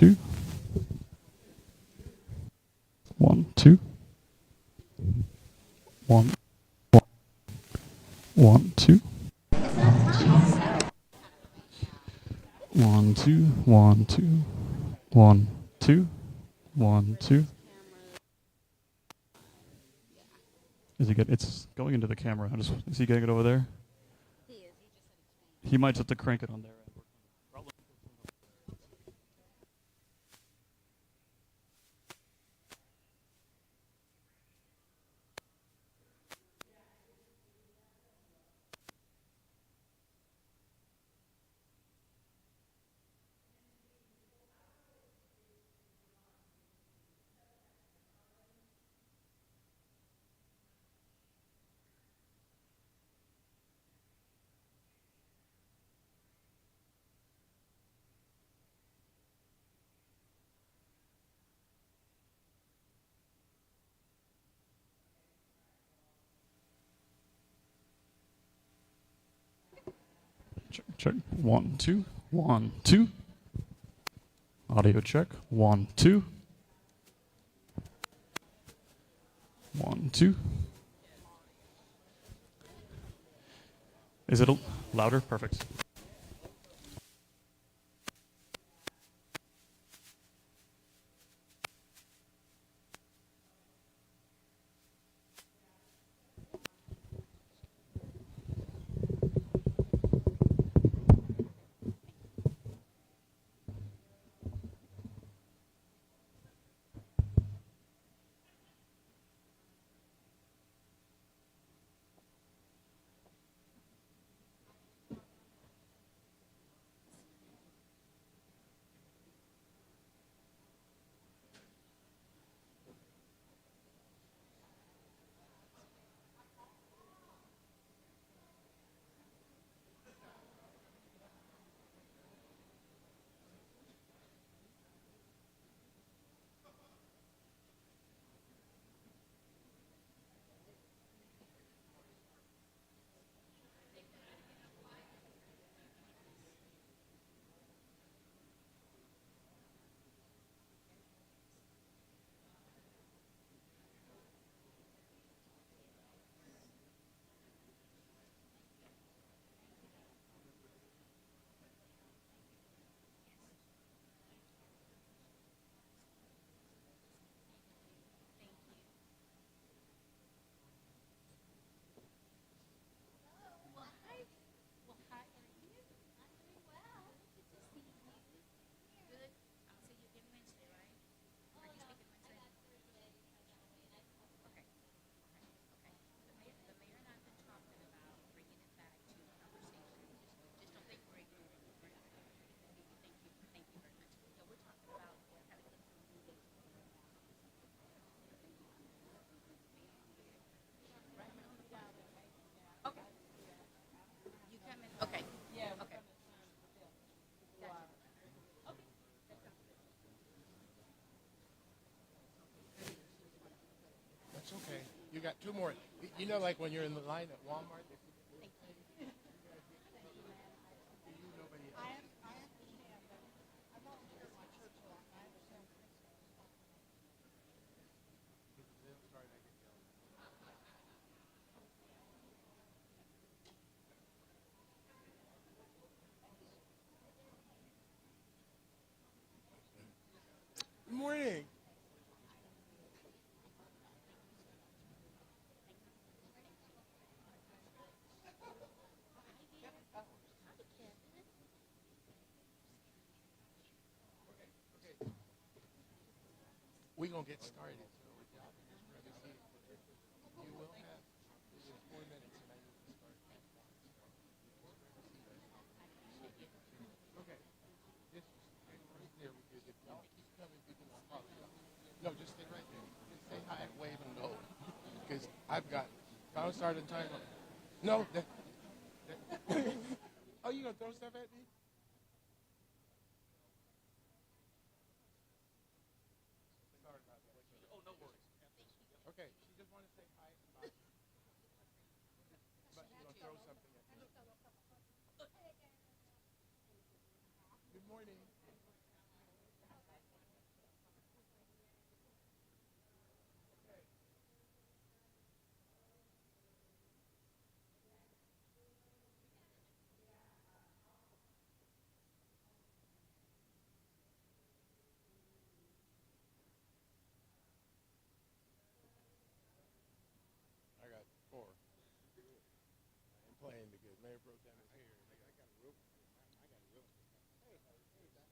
two, 1, 2, 1, 1, 2, 1, 2, 1, 2, 1, 2, 1, 2. Is he getting? It's going into the camera. Is he getting it over there? He might have to crank it on there. Check, check. 1, 2, 1, 2. Audio check. 1, 2. 1, 2. Is it louder? Perfect. That's okay. You got two more. You know, like when you're in the line at Walmart. Good morning. We're going to get started. So y'all can just grab a seat. You will have 4 minutes and I need to start. Okay. Just right there with you. If y'all keep coming, people will follow you. No, just stay right there. Just say hi, wave, and go. Because I've got, if I don't start in time. No. Oh, you going to throw stuff at me? Sorry about that. Oh, no worries. Okay, she just wanted to say hi and bye. But you're going to throw something at me. Good morning. Mayor Pro Tem is here. I got a real one. I got a real one. Hey, hey, Doc.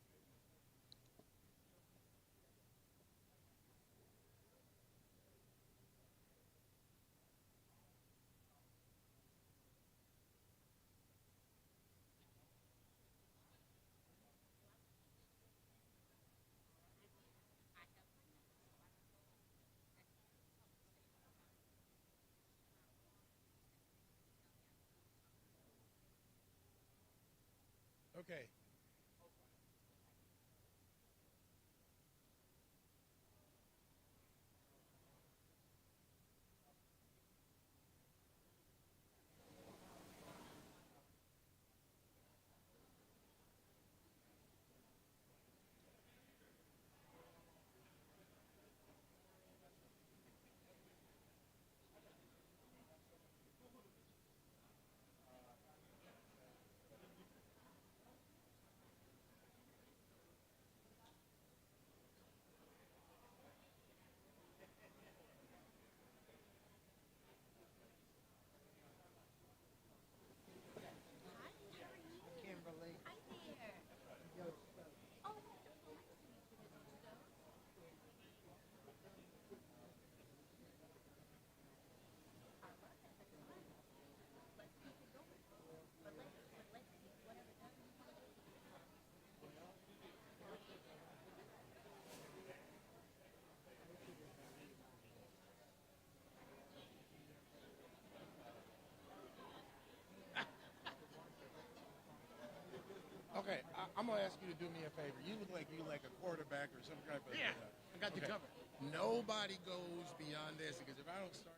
Okay. Kimberly. Hi there. Oh, wonderful. Nice to meet you, Mrs. Stone. I love it. That's fun. Let's keep it going. But let's see whatever time you want to do. Okay, I'm gonna ask you to do me a favor. You look like a quarterback or some kind of. Yeah, I got you covered. Nobody goes beyond this because if I don't start.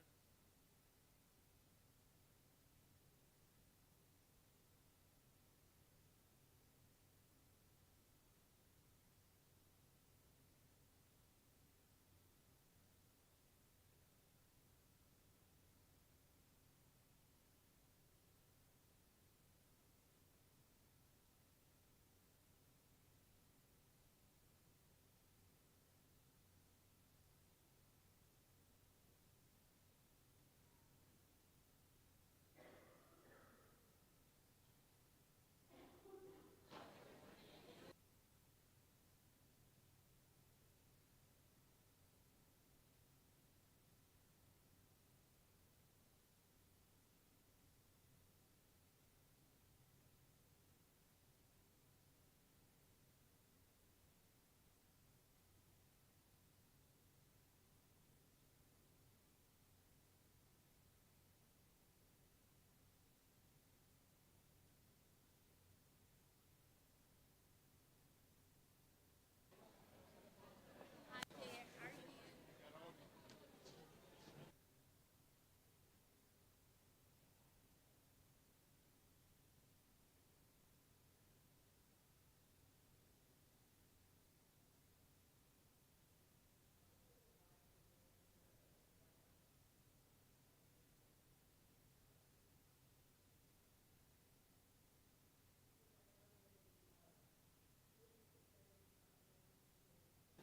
Hi there. How are you?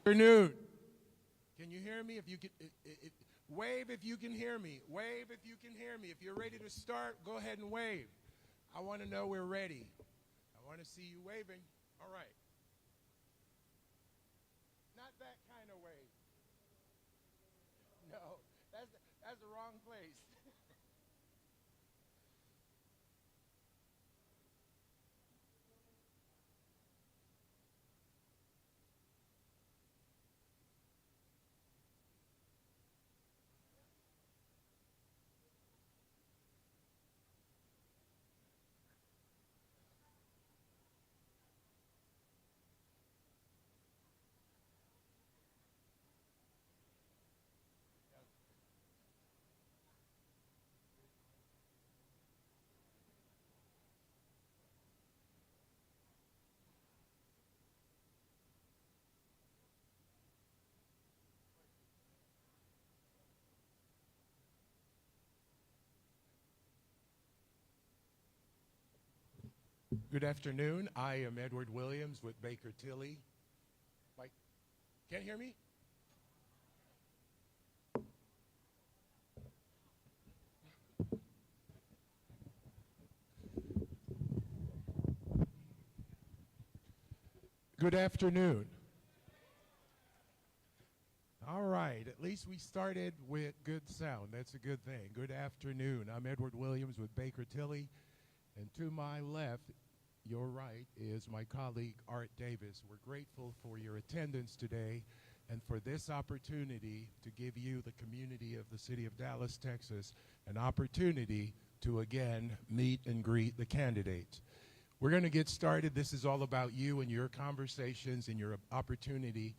Afternoon. Can you hear me? If you can, wave if you can hear me. Wave if you can hear me. If you're ready to start, go ahead and wave. I want to know we're ready. I want to see you waving. All right. Not that kind of wave. No, that's the wrong place. Good afternoon. I am Edward Williams with Baker Tilly. Mike, can't hear me? Good afternoon. All right, at least we started with good sound. That's a good thing. Good afternoon. I'm Edward Williams with Baker Tilly, and to my left, your right, is my colleague Art Davis. We're grateful for your attendance today and for this opportunity to give you, the community of the city of Dallas, Texas, an opportunity to again meet and greet the candidates. We're going to get started. This is all about you and your conversations and your opportunity.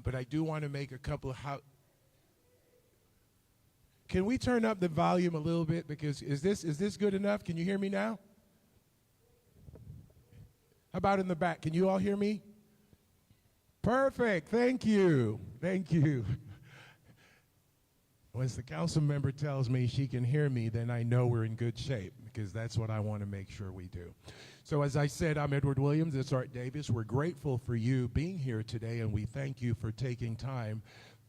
But I do want to make a couple of Can we turn up the volume a little bit? Because is this good enough? Can you hear me now? How about in the back? Can you all hear me? Perfect. Thank you. Thank you. Once the council member tells me she can hear me, then I know we're in good shape, because that's what I want to make sure we do. So as I said, I'm Edward Williams. It's Art Davis. We're grateful for you being here today, and we thank you for taking time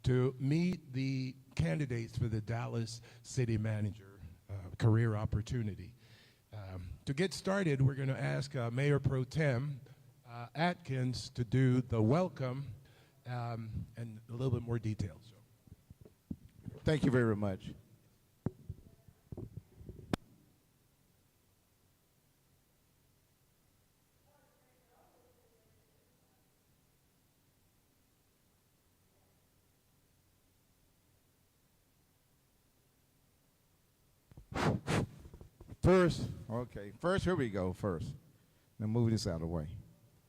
to meet the candidates for the Dallas City Manager career opportunity. To get started, we're going to ask Mayor Pro Tem Atkins to do the welcome and a little bit more details. Thank you very much. First, here we go first. Now move this out of the way.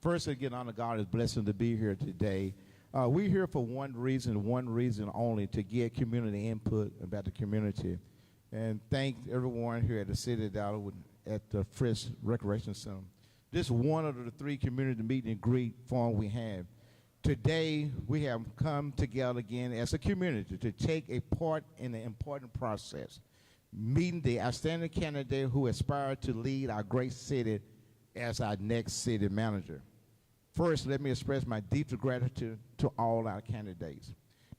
First, again, honor God, it's a blessing to be here today. We're here for one reason only, to get community input about the community. And thank everyone here at the City of Dallas at the Fretz Recreation Center. This is one of the 3 community meet and greet forum we have. Today, we have come together again as a community to take a part in the important process, meeting the outstanding candidate who aspire to lead our great city as our next city manager. First, let me express my deepest gratitude to all our candidates.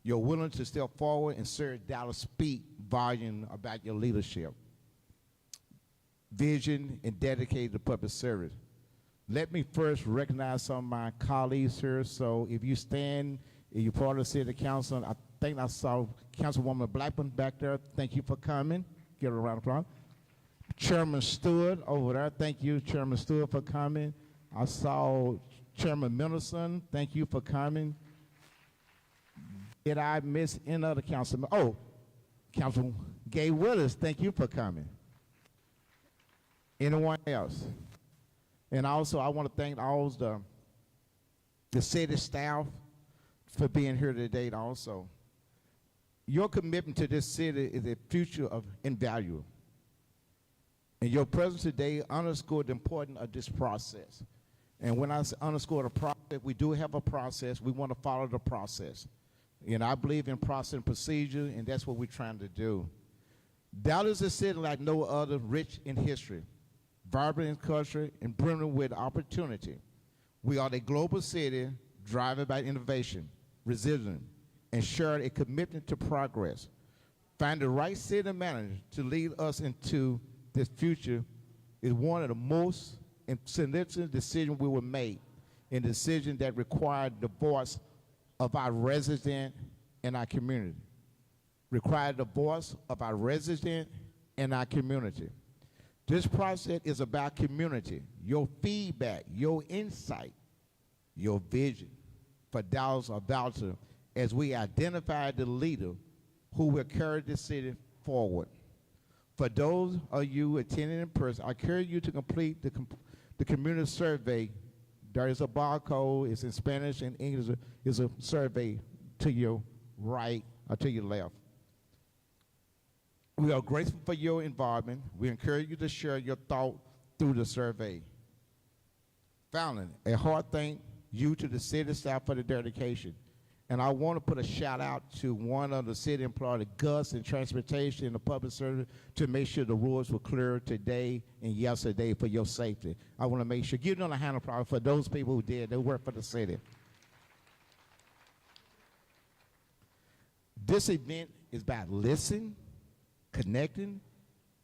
Your willingness to step forward and serve Dallas speak volume about your leadership, vision, and dedicated to public service. Let me first recognize some of my colleagues here. So if you stand, if you're part of the City Council, I think I saw Councilwoman Blackman back there. Thank you for coming. Give her a round of applause. Chairman Stewart over there. Thank you, Chairman Stewart, for coming. I saw Chairman Mendelson, thank you for coming. Did I miss any other councilman? Oh, Councilman Gay Willis, thank you for coming. Anyone else? And also, I want to thank all the city staff for being here today also. Your commitment to this city is a future of invaluable. And your presence today underscored the importance of this process. And when I underscore the process, we do have a process. We want to follow the process. And I believe in process and procedure, and that's what we're trying to do. Dallas is a city like no other, rich in history, vibrant in culture, and brimming with opportunity. We are a global city driven by innovation, resilience, and shared a commitment to progress. Find the right city manager to lead us into this future is one of the most significant decisions we will make, a decision that required the voice of our resident and our community. Required the voice of our resident and our community. This process is about community, your feedback, your insight, your vision for Dallas or Dallas as we identify the leader who will carry the city forward. For those of you attending in person, I encourage you to complete the community survey. There is a barcode. It's in Spanish and English. It's a survey to your right or to your left. We are grateful for your involvement. We encourage you to share your thought through the survey. Finally, a heart thank you to the city staff for the dedication. And I want to put a shout out to one of the city employees, Gus in transportation and the public service, to make sure the roads were clear today and yesterday for your safety. I want to make sure, give them a hand of applause for those people who did. They work for the city. This event is about listening, connecting,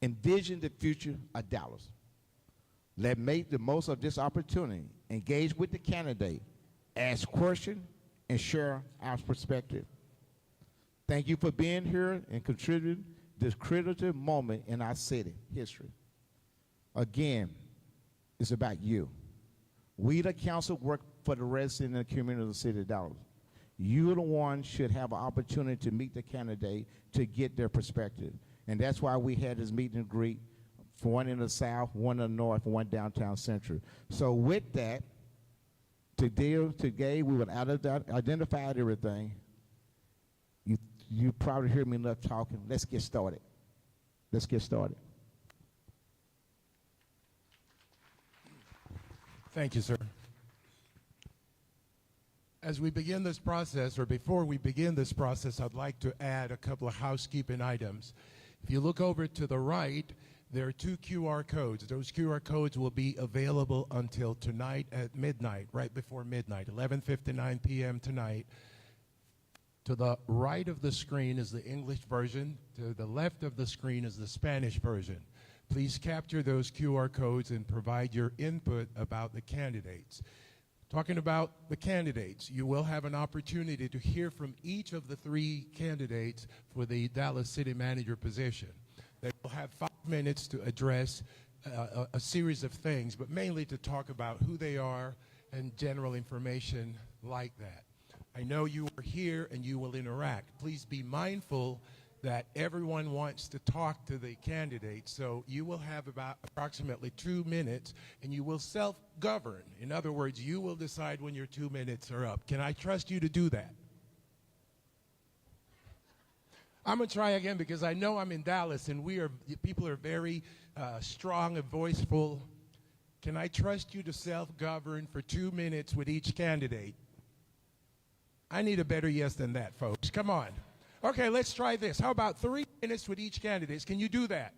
and envision the future of Dallas. Let's make the most of this opportunity, engage with the candidate, ask questions, and share our perspective. Thank you for being here and contributing this critical moment in our city history. Again, it's about you. We, the council, work for the residents and the community of the city of Dallas. You, the one, should have an opportunity to meet the candidate to get their perspective. And that's why we had this meet and greet, for one in the south, one in the north, and one downtown central. So with that, today we would identify everything. You probably heard me enough talking. Let's get started. Let's get started. Thank you, sir. As we begin this process, or before we begin this process, I'd like to add a couple of housekeeping items. If you look over to the right, there are 2 QR codes. Those QR codes will be available until tonight at midnight, right before midnight, 11:59 p.m. tonight. To the right of the screen is the English version. To the left of the screen is the Spanish version. Please capture those QR codes and provide your input about the candidates. Talking about the candidates, you will have an opportunity to hear from each of the 3 candidates for the Dallas City Manager position. They will have 5 minutes to address a series of things, but mainly to talk about who they are and general information like that. I know you are here and you will interact. Please be mindful that everyone wants to talk to the candidate, so you will have about approximately 2 minutes, and you will self-govern. In other words, you will decide when your 2 minutes are up. Can I trust you to do that? I'm going to try again because I know I'm in Dallas, and people are very strong and voiceful. Can I trust you to self-govern for 2 minutes with each candidate? I need a better yes than that, folks. Come on. Okay, let's try this. How about 3 minutes with each candidate? Can you do that?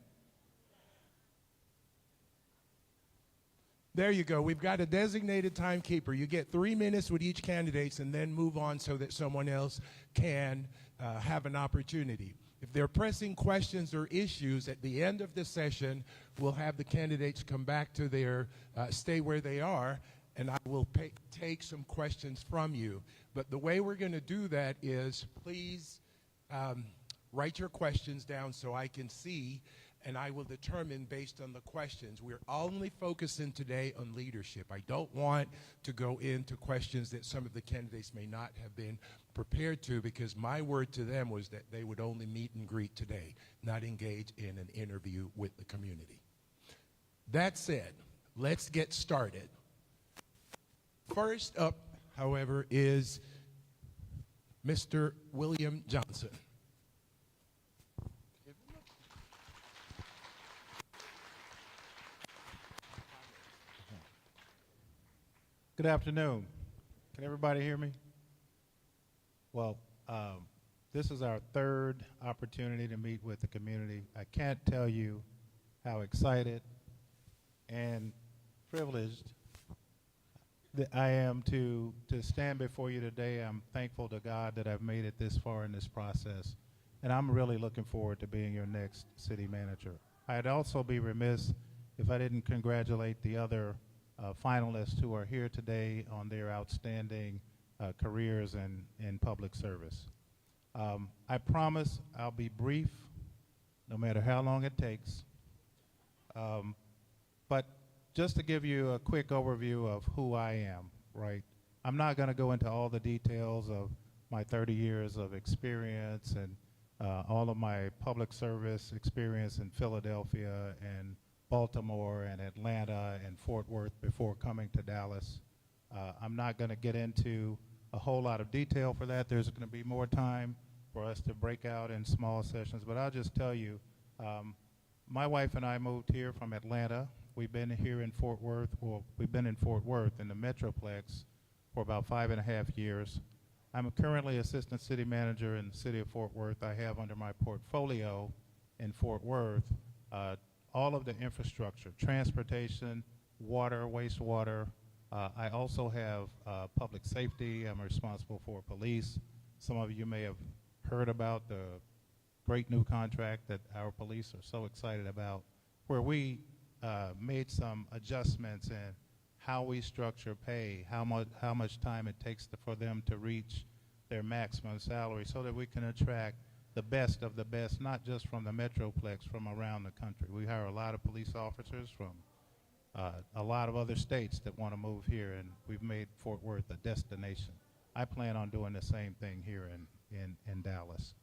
There you go. We've got a designated timekeeper. You get 3 minutes with each candidate and then move on so that someone else can have an opportunity. If there are pressing questions or issues at the end of the session, we'll have the candidates come back to their, stay where they are, and I will take some questions from you. But the way we're going to do that is please write your questions down so I can see, and I will determine based on the questions. We're only focusing today on leadership. I don't want to go into questions that some of the candidates may not have been prepared to, because my word to them was that they would only meet and greet today, not engage in an interview with the community. That said, let's get started. First up, however, is Mr. William Johnson. Good afternoon. Can everybody hear me? Well, this is our 3rd opportunity to meet with the community. I can't tell you how excited and privileged that I am to stand before you today. I'm thankful to God that I've made it this far in this process, and I'm really looking forward to being your next city manager. I'd also be remiss if I didn't congratulate the other finalists who are here today on their outstanding careers in public service. I promise I'll be brief, no matter how long it takes. But just to give you a quick overview of who I am, right? I'm not going to go into all the details of my 30 years of experience and all of my public service experience in Philadelphia and Baltimore and Atlanta and Fort Worth before coming to Dallas. I'm not going to get into a whole lot of detail for that. There's going to be more time for us to break out in small sessions, but I'll just tell you, my wife and I moved here from Atlanta. We've been here in Fort Worth, well, we've been in Fort Worth in the Metroplex for about 5.5 years. I'm currently Assistant City Manager in the City of Fort Worth. I have under my portfolio in Fort Worth all of the infrastructure, transportation, water, wastewater. I also have public safety. I'm responsible for police. Some of you may have heard about the great new contract that our police are so excited about, where we made some adjustments in how we structure pay, how much time it takes for them to reach their maximum salary so that we can attract the best of the best, not just from the Metroplex, from around the country. We hire a lot of police officers from a lot of other states that want to move here, and we've made Fort Worth a destination. I plan on doing the same thing here in Dallas.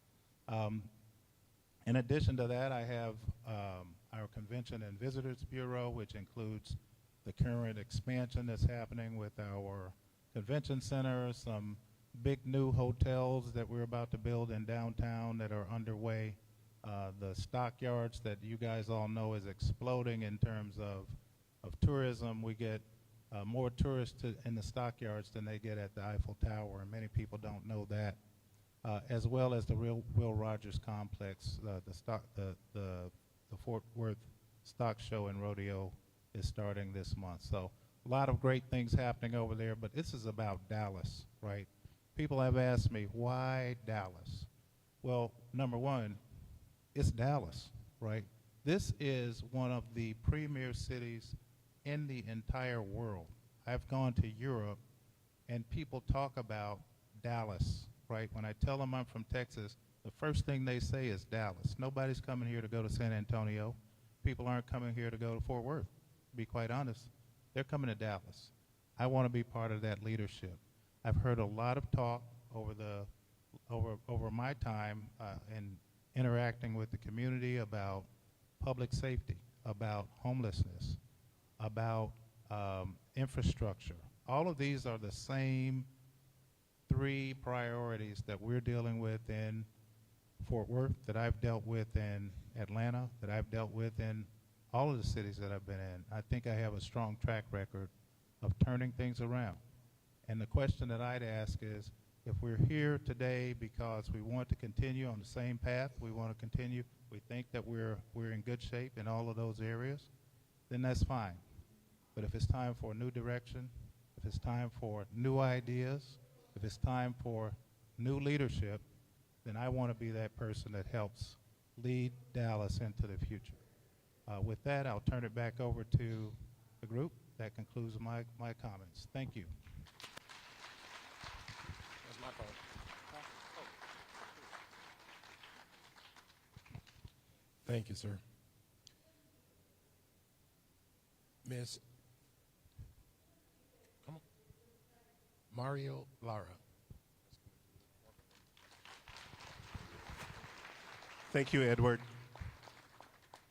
In addition to that, I have our Convention and Visitors Bureau, which includes the current expansion that's happening with our convention center, some big new hotels that we're about to build in downtown that are underway. The stockyards that you guys all know is exploding in terms of tourism. We get more tourists in the stockyards than they get at the Eiffel Tower, and many people don't know that. As well as the Will Rogers Complex, the Fort Worth Stock Show and Rodeo is starting this month. So a lot of great things happening over there, but this is about Dallas, right? People have asked me, why Dallas? Well, number one, it's Dallas, right? This is one of the premier cities in the entire world. I've gone to Europe, and people talk about Dallas, right? When I tell them I'm from Texas, the first thing they say is Dallas. Nobody's coming here to go to San Antonio. People aren't coming here to go to Fort Worth, to be quite honest. They're coming to Dallas. I want to be part of that leadership. I've heard a lot of talk over my time in interacting with the community about public safety, about homelessness, about infrastructure. All of these are the same three priorities that we're dealing with in Fort Worth, that I've dealt with in Atlanta, that I've dealt with in all of the cities that I've been in. I think I have a strong track record of turning things around. And the question that I'd ask is, if we're here today because we want to continue on the same path, we want to continue, we think that we're in good shape in all of those areas, then that's fine. But if it's time for a new direction, if it's time for new ideas, if it's time for new leadership, then I want to be that person that helps lead Dallas into the future. With that, I'll turn it back over to the group. That concludes my comments. Thank you. That's my part. Thank you, sir. Miss, come on, Mario Lara. Thank you, Edward.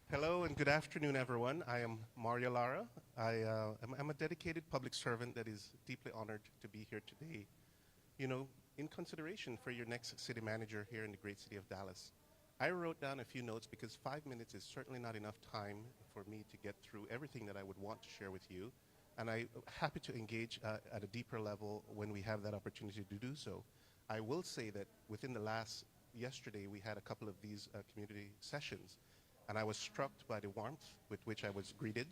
Hello and good afternoon, everyone. I am Mario Lara. I'm a dedicated public servant that is deeply honored to be here today, in consideration for your next city manager here in the great city of Dallas. I wrote down a few notes because 5 minutes is certainly not enough time for me to get through everything that I would want to share with you. And I'm happy to engage at a deeper level when we have that opportunity to do so. I will say that within yesterday, we had a couple of these community sessions, and I was struck by the warmth with which I was greeted,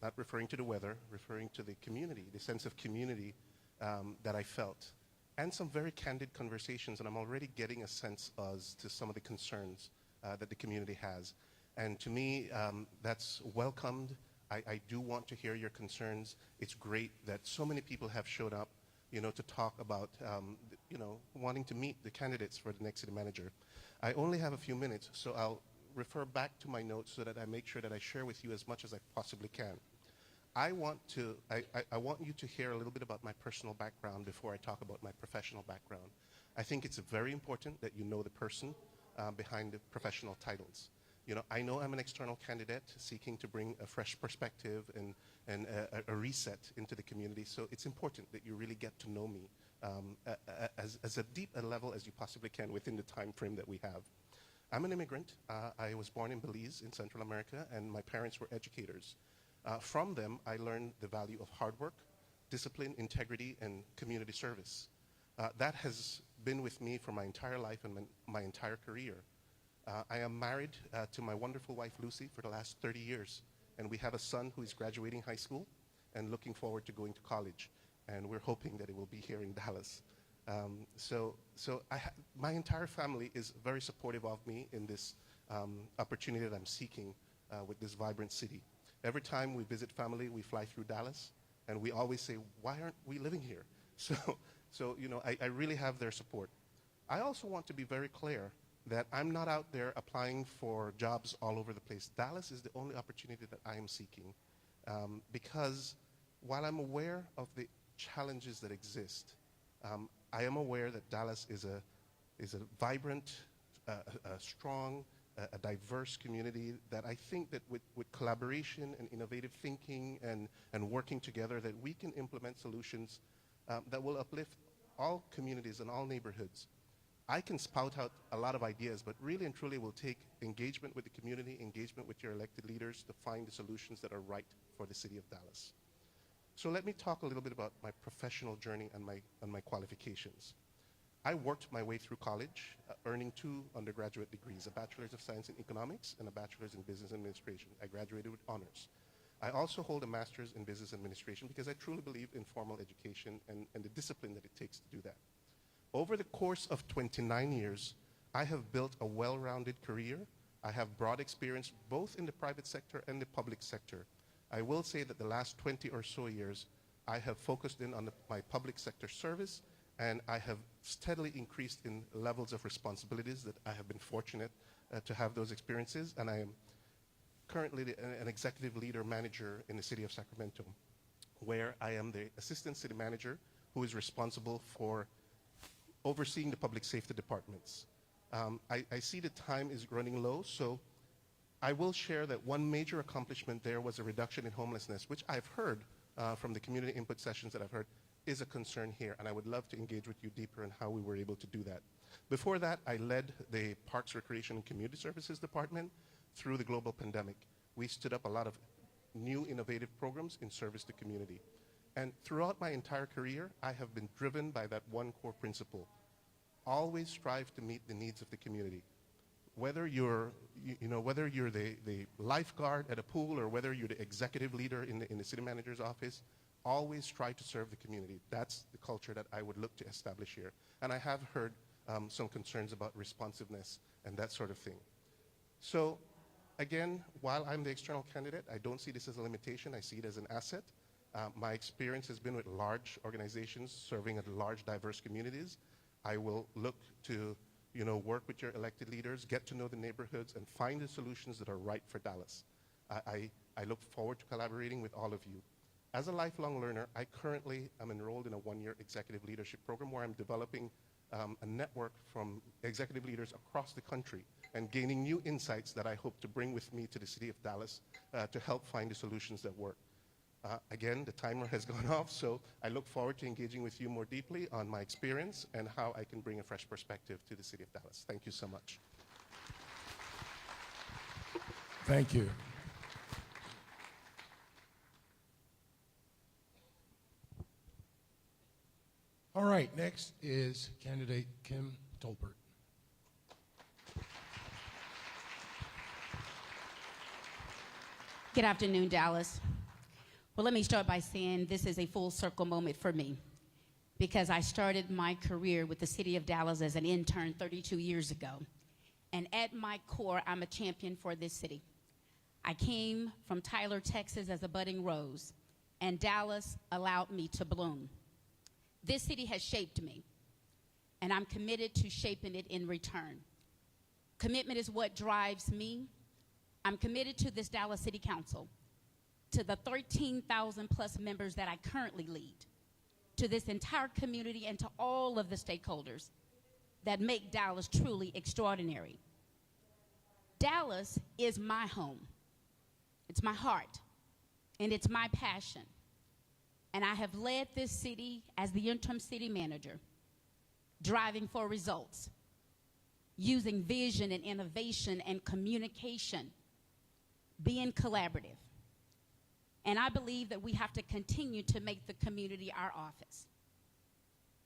not referring to the weather, referring to the community, the sense of community that I felt, and some very candid conversations, and I'm already getting a sense as to some of the concerns that the community has. And to me, that's welcomed. I do want to hear your concerns. It's great that so many people have showed up, to talk about, wanting to meet the candidates for the next city manager. I only have a few minutes, so I'll refer back to my notes so that I make sure that I share with you as much as I possibly can. I want you to hear a little bit about my personal background before I talk about my professional background. I think it's very important that you know the person behind the professional titles. I know I'm an external candidate seeking to bring a fresh perspective and a reset into the community, so it's important that you really get to know me as a deep a level as you possibly can within the time frame that we have. I'm an immigrant. I was born in Belize in Central America, and my parents were educators. From them, I learned the value of hard work, discipline, integrity, and community service. That has been with me for my entire life and my entire career. I am married to my wonderful wife, Lucy, for the last 30 years, and we have a son who is graduating high school and looking forward to going to college, and we're hoping that it will be here in Dallas. My entire family is very supportive of me in this opportunity that I'm seeking with this vibrant city. Every time we visit family, we fly through Dallas, And we always say, why aren't we living here? So I really have their support. I also want to be very clear that I'm not out there applying for jobs all over the place. Dallas is the only opportunity that I am seeking, because while I'm aware of the challenges that exist, I am aware that Dallas is a vibrant, a strong, a diverse community that I think that with collaboration and innovative thinking and working together, that we can implement solutions that will uplift all communities and all neighborhoods. I can spout out a lot of ideas, but really and truly will take engagement with the community, engagement with your elected leaders to find the solutions that are right for the city of Dallas. So let me talk a little bit about my professional journey and my qualifications. I worked my way through college, earning 2 undergraduate degrees, a Bachelor's of Science in Economics and a Bachelor's in Business Administration. I graduated with honors. I also hold a Master's in Business Administration because I truly believe in formal education and the discipline that it takes to do that. Over the course of 29 years, I have built a well-rounded career. I have broad experience both in the private sector and the public sector. I will say that the last 20 or so years, I have focused in on my public sector service, and I have steadily increased in levels of responsibilities that I have been fortunate to have those experiences, and I am currently an executive leader manager in the city of Sacramento, where I am the assistant city manager who is responsible for overseeing the public safety departments. I see the time is running low, so I will share that one major accomplishment there was a reduction in homelessness, which I've heard from the community input sessions that I've heard is a concern here, and I would love to engage with you deeper in how we were able to do that. Before that, I led the Parks, Recreation, and Community Services Department through the global pandemic. We stood up a lot of new innovative programs in service to community. And throughout my entire career, I have been driven by that one core principle. Always strive to meet the needs of the community. Whether you're, whether you're the lifeguard at a pool or whether you're the executive leader in the city manager's office, always try to serve the community. That's the culture that I would look to establish here. And I have heard some concerns about responsiveness and that sort of thing. So again, while I'm the external candidate, I don't see this as a limitation. I see it as an asset. My experience has been with large organizations serving at large, diverse communities. I will look to work with your elected leaders, get to know the neighborhoods, and find the solutions that are right for Dallas. I look forward to collaborating with all of you. As a lifelong learner, I currently am enrolled in a 1-year executive leadership program where I'm developing a network from executive leaders across the country and gaining new insights that I hope to bring with me to the city of Dallas to help find the solutions that work. Again, the timer has gone off, so I look forward to engaging with you more deeply on my experience and how I can bring a fresh perspective to the city of Dallas. Thank you so much. Thank you. All right, next is candidate Kim Tolbert. Good afternoon, Dallas. Well, let me start by saying this is a full circle moment for me because I started my career with the city of Dallas as an intern 32 years ago. And at my core, I'm a champion for this city. I came from Tyler, Texas as a budding rose, and Dallas allowed me to bloom. This city has shaped me, and I'm committed to shaping it in return. Commitment is what drives me. I'm committed to this Dallas City Council, to the 13,000 plus members that I currently lead, to this entire community and to all of the stakeholders that make Dallas truly extraordinary. Dallas is my home. It's my heart, and it's my passion. And I have led this city as the interim city manager, driving for results, using vision and innovation and communication, being collaborative. And I believe that we have to continue to make the community our office.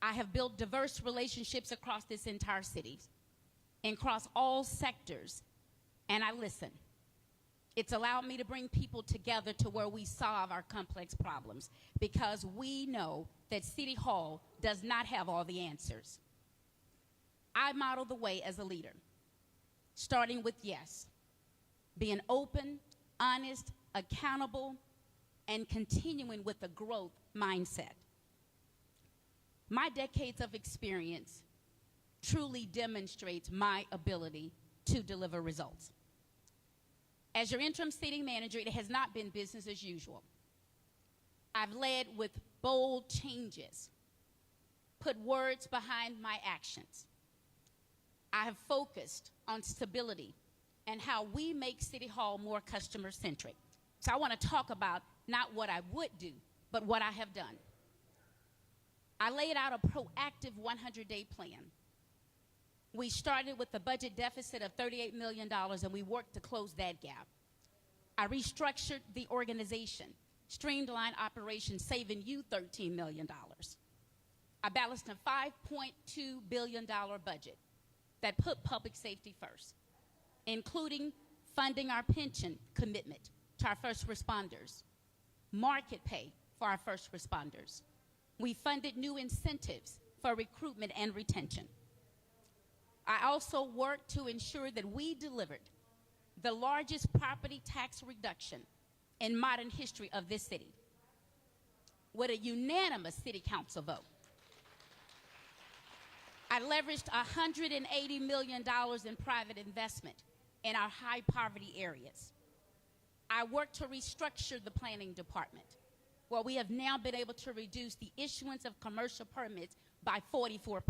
I have built diverse relationships across this entire city, and across all sectors, and I listen. It's allowed me to bring people together to where we solve our complex problems because we know that City Hall does not have all the answers. I model the way as a leader, starting with yes, being open, honest, accountable, and continuing with a growth mindset. My decades of experience truly demonstrates my ability to deliver results. As your interim city manager, it has not been business as usual. I've led with bold changes, put words behind my actions. I have focused on stability and how we make City Hall more customer-centric. So I want to talk about not what I would do, but what I have done. I laid out a proactive 100-day plan. We started with a budget deficit of $38 million, and we worked to close that gap. I restructured the organization, streamlined operations, saving you $13 million. I balanced a $5.2 billion budget that put public safety first, including funding our pension commitment to our first responders, market pay for our first responders. We funded new incentives for recruitment and retention. I also worked to ensure that we delivered the largest property tax reduction in modern history of this city with a unanimous city council vote. I leveraged $180 million in private investment in our high poverty areas. I worked to restructure the planning department, where we have now been able to reduce the issuance of commercial permits by 44%.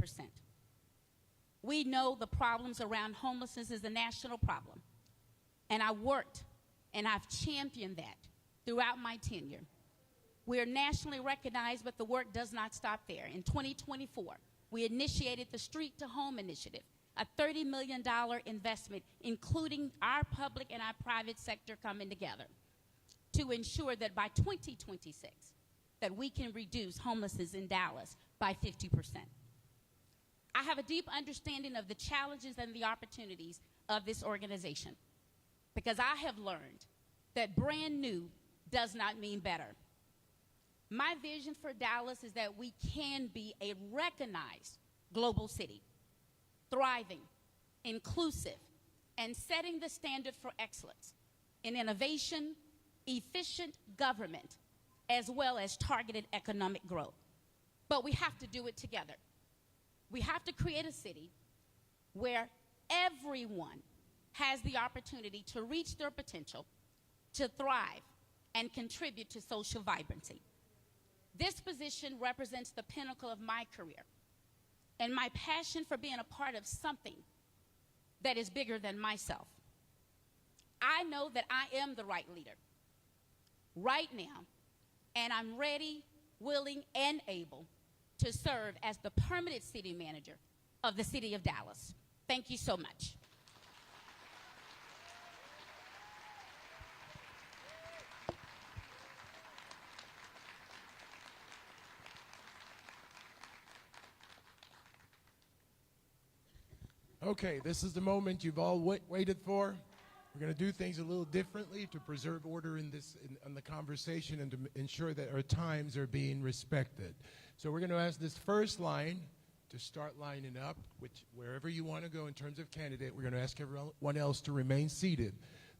We know the problems around homelessness is a national problem, and I worked and I've championed that throughout my tenure. We are nationally recognized, but the work does not stop there. In 2024, we initiated the Street to Home Initiative, a $30 million investment, including our public and our private sector coming together to ensure that by 2026, that we can reduce homelessness in Dallas by 50%. I have a deep understanding of the challenges and the opportunities of this organization because I have learned that brand new does not mean better. My vision for Dallas is that we can be a recognized global city, thriving, inclusive, and setting the standard for excellence in innovation, efficient government, as well as targeted economic growth. But we have to do it together. We have to create a city where everyone has the opportunity to reach their potential, to thrive, and contribute to social vibrancy. This position represents the pinnacle of my career and my passion for being a part of something that is bigger than myself. I know that I am the right leader right now, and I'm ready, willing, and able to serve as the permanent city manager of the city of Dallas. Thank you so much. Okay, this is the moment you've all waited for. We're going to do things a little differently to preserve order in the conversation and to ensure that our times are being respected. So we're going to ask this first line to start lining up, which wherever you want to go in terms of candidate, we're going to ask everyone else to remain seated.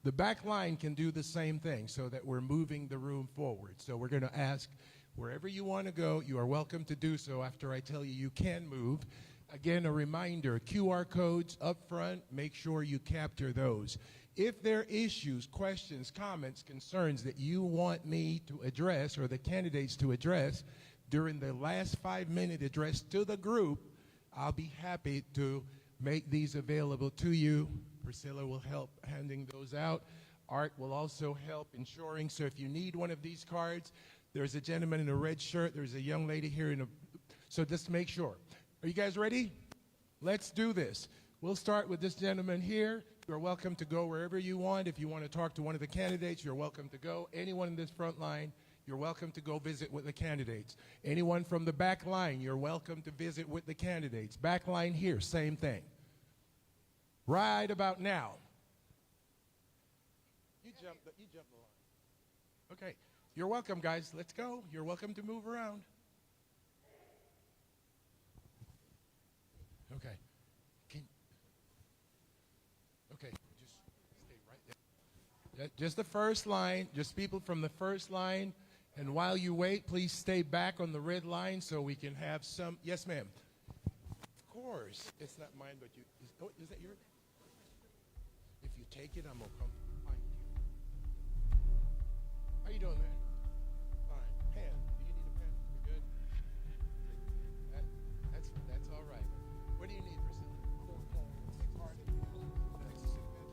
The back line can do the same thing so that we're moving the room forward. So we're going to ask wherever you want to go, you are welcome to do so after I tell you you can move. Again, a reminder, QR codes up front, make sure you capture those. If there are issues, questions, comments, concerns that you want me to address or the candidates to address during the last 5-minute address to the group, I'll be happy to make these available to you. Priscilla will help handing those out. Art will also help ensuring. So if you need one of these cards, there's a gentleman in a red shirt. There's a young lady here in a. So just make sure. Are you guys ready? Let's do this. We'll start with this gentleman here. You're welcome to go wherever you want. If you want to talk to one of the candidates, you're welcome to go. Anyone in this front line, you're welcome to go visit with the candidates. Anyone from the back line, you're welcome to visit with the candidates. Back line here, same thing. Right about now. You jump the line. Okay. You're welcome, guys. Let's go. You're welcome to move around. Okay. Okay, just stay right there. Just the first line, just people from the first line. And while you wait, please stay back on the red line so we can have some. Yes, ma'am. Of course. It's not mine, but you. Is that yours? If you take it, I'm going to come find you. How you doing there? Fine. Pen. Do you need a pen? You good? That's all right. What do you need, Priscilla? Pardon? Next to sit pen.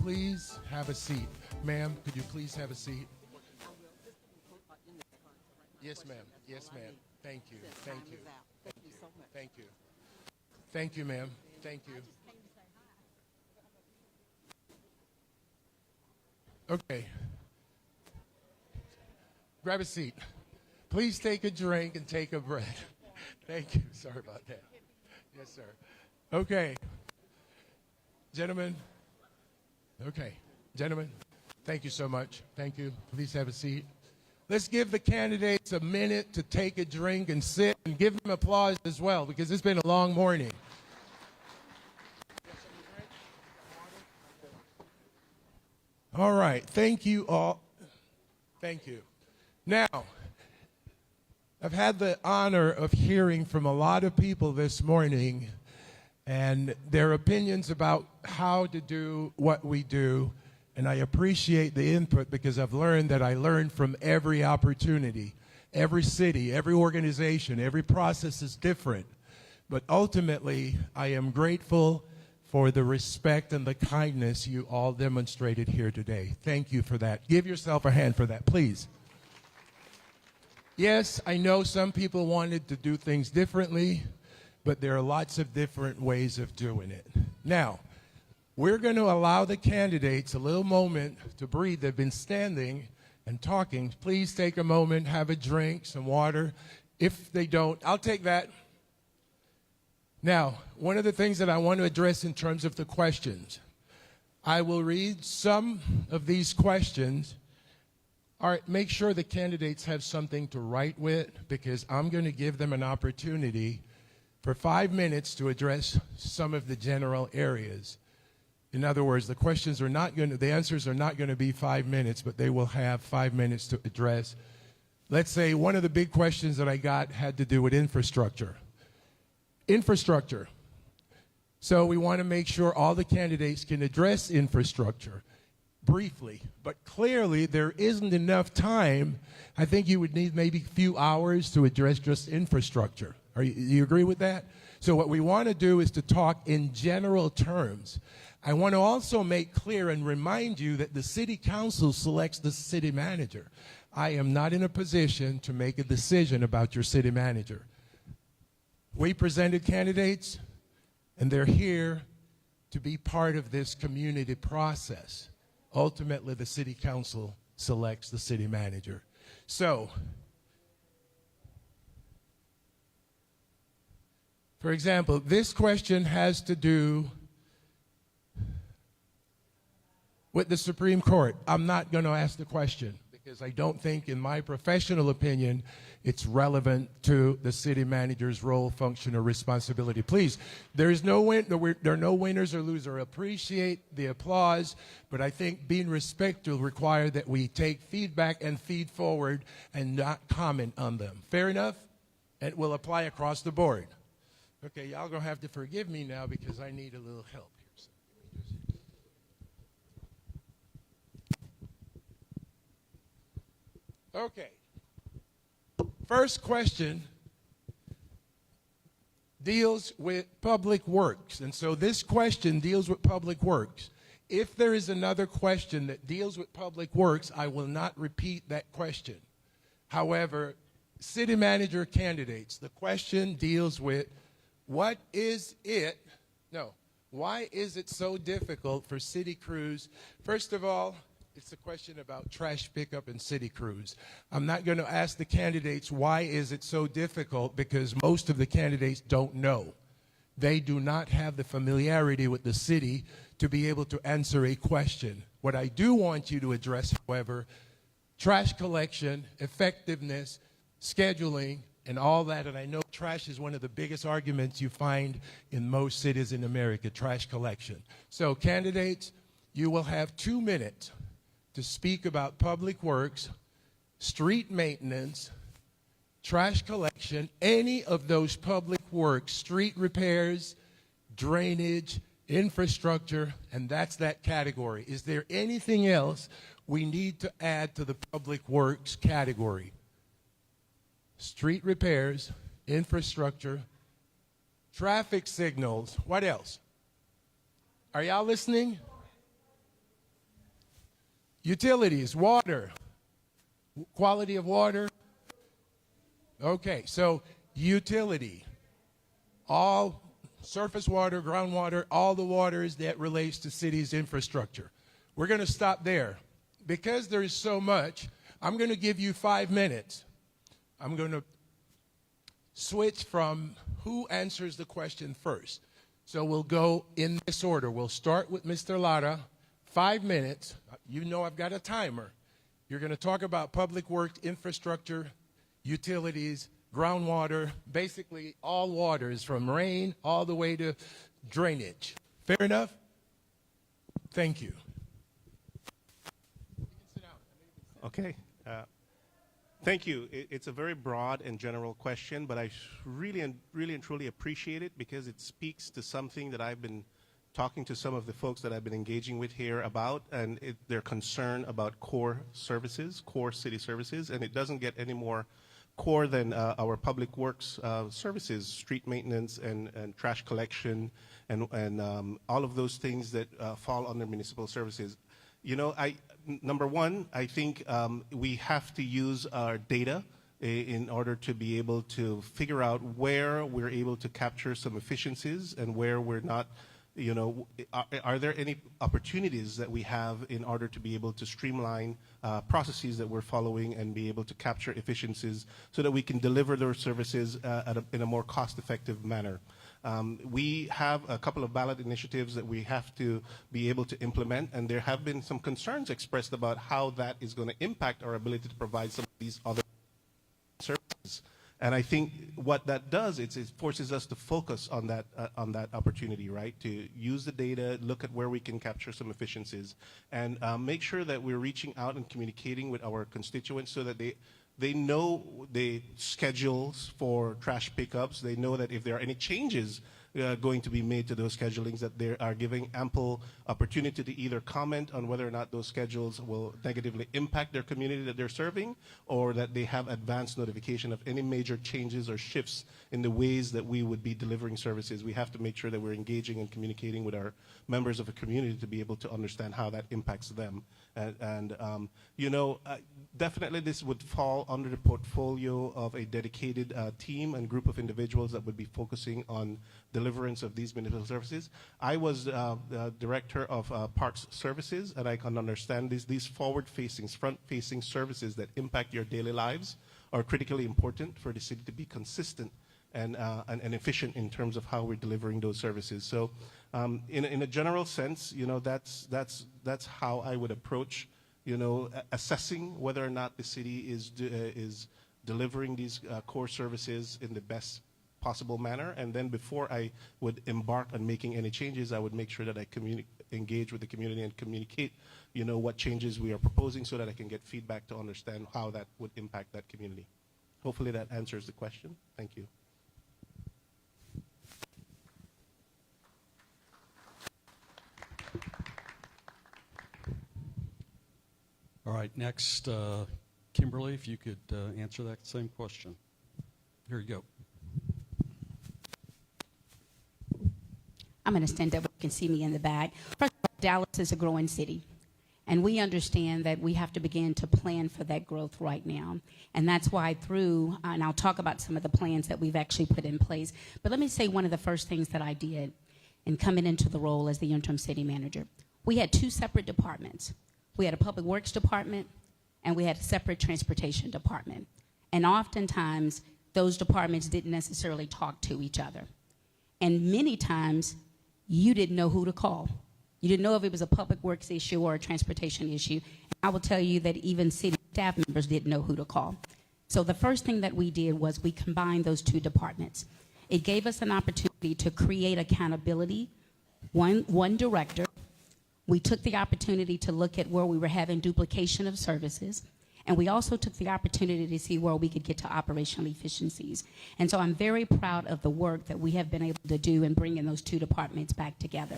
please have a seat? Ma'am, could you please have a seat? Yes, ma'am. Yes, ma'am. Thank you. Thank you. Thank you so much. Thank you. Thank you, ma'am. Thank you. Okay. Grab a seat. Please take a drink and take a breath. Thank you. Sorry about that. Yes, sir. Okay. Gentlemen. Okay. Gentlemen, thank you so much. Thank you. Please have a seat. Let's give the candidates a minute to take a drink and sit, and give them applause as well, because it's been a long morning. All right. Thank you all. Thank you. Now, I've had the honor of hearing from a lot of people this morning and their opinions about how to do what we do. And I appreciate the input, because I've learned that I learn from every opportunity. Every city, every organization, every process is different. But ultimately, I am grateful for the respect and the kindness you all demonstrated here today. Thank you for that. Give yourself a hand for that, please. Yes, I know some people wanted to do things differently, but there are lots of different ways of doing it. Now, we're going to allow the candidates a little moment to breathe. They've been standing and talking. Please take a moment, have a drink, some water. If they don't, I'll take that. Now, one of the things that I want to address in terms of the questions, I will read some of these questions. All right, make sure the candidates have something to write with, because I'm going to give them an opportunity for 5 minutes to address some of the general areas. In other words, the answers are not going to be 5 minutes, but they will have 5 minutes to address. Let's say one of the big questions that I got had to do with infrastructure. Infrastructure. So we want to make sure all the candidates can address infrastructure briefly, but clearly there isn't enough time. I think you would need maybe a few hours to address just infrastructure. Do you agree with that? So what we want to do is to talk in general terms. I want to also make clear and remind you that the city council selects the city manager. I am not in a position to make a decision about your city manager. We presented candidates, and they're here to be part of this community process. Ultimately, the city council selects the city manager. So, for example, this question has to do with the Supreme Court. I'm not going to ask the question, because I don't think, in my professional opinion, it's relevant to the city manager's role, function, or responsibility. Please, there are no winners or losers. I appreciate the applause, but I think being respectful requires that we take feedback and feed forward and not comment on them. Fair enough? It will apply across the board. Okay, y'all going to have to forgive me now, because I need a little help here. Okay. First question deals with public works. And so this question deals with public works. If there is another question that deals with public works, I will not repeat that question. However, city manager candidates, the question deals with why is it so difficult for city crews? First of all, it's a question about trash pickup and city crews. I'm not going to ask the candidates why is it so difficult, because most of the candidates don't know. They do not have the familiarity with the city to be able to answer a question. What I do want you to address, however, trash collection, effectiveness, scheduling, and all that. And I know trash is one of the biggest arguments you find in most cities in America, trash collection. So candidates, you will have 2 minutes to speak about public works, street maintenance, trash collection, any of those public works, street repairs, drainage, infrastructure, and that's that category. Is there anything else we need to add to the public works category? Street repairs, infrastructure, traffic signals. What else? Are y'all listening? Utilities, water, quality of water. Okay, so utility, all surface water, groundwater, all the waters that relates to city's infrastructure. We're going to stop there. Because there is so much, I'm going to give you 5 minutes. I'm going to switch from who answers the question first. So we'll go in this order. We'll start with Mr. Lara, 5 minutes. You know I've got a timer. You're going to talk about public works, infrastructure, utilities, groundwater, basically all waters from rain all the way to drainage. Fair enough? Thank you. Okay. Thank you. It's a very broad and general question, but I really and truly appreciate it because it speaks to something that I've been talking to some of the folks that I've been engaging with here about, and their concern about core services, core city services, and it doesn't get any more core than our public works services, street maintenance and trash collection, and all of those things that fall under municipal services. You know, number one, I think we have to use our data in order to be able to figure out where we're able to capture some efficiencies and where we're not. You know, are there any opportunities that we have in order to be able to streamline processes that we're following and be able to capture efficiencies so that we can deliver those services in a more cost-effective manner? We have a couple of ballot initiatives that we have to be able to implement, and there have been some concerns expressed about how that is going to impact our ability to provide some of these other services. And I think what that does is it forces us to focus on that opportunity, right? To use the data, look at where we can capture some efficiencies, and make sure that we're reaching out and communicating with our constituents so that they know the schedules for trash pickups. They know that if there are any changes going to be made to those schedulings, that they are giving ample opportunity to either comment on whether or not those schedules will negatively impact their community that they're serving, or that they have advance notification of any major changes or shifts in the ways that we would be delivering services. We have to make sure that we're engaging and communicating with our members of the community to be able to understand how that impacts them. You know, definitely this would fall under the portfolio of a dedicated team and group of individuals that would be focusing on deliverance of these municipal services. I was the director of Parks Services, and I can understand these forward-facing, front-facing services that impact your daily lives are critically important for the city to be consistent and efficient in terms of how we're delivering those services. So in a general sense, you know, that's how I would approach, you know, assessing whether or not the city is delivering these core services in the best possible manner. And then before I would embark on making any changes, I would make sure that I engage with the community and communicate, you know, what changes we are proposing so that I can get feedback to understand how that would impact that community. Hopefully that answers the question. Thank you. All right, next, Kimberly, if you could answer that same question. Here you go. I'm going to stand up. You can see me in the back. First of all, Dallas is a growing city, and we understand that we have to begin to plan for that growth right now. And that's why and I'll talk about some of the plans that we've actually put in place. But let me say one of the first things that I did in coming into the role as the interim city manager. We had two separate departments. We had a public works department, and we had a separate transportation department. And oftentimes, those departments didn't necessarily talk to each other. And many times, you didn't know who to call. You didn't know if it was a public works issue or a transportation issue. And I will tell you that even city staff members didn't know who to call. So the first thing that we did was we combined those two departments. It gave us an opportunity to create accountability, one director. We took the opportunity to look at where we were having duplication of services, and we also took the opportunity to see where we could get to operational efficiencies. And so I'm very proud of the work that we have been able to do in bringing those two departments back together.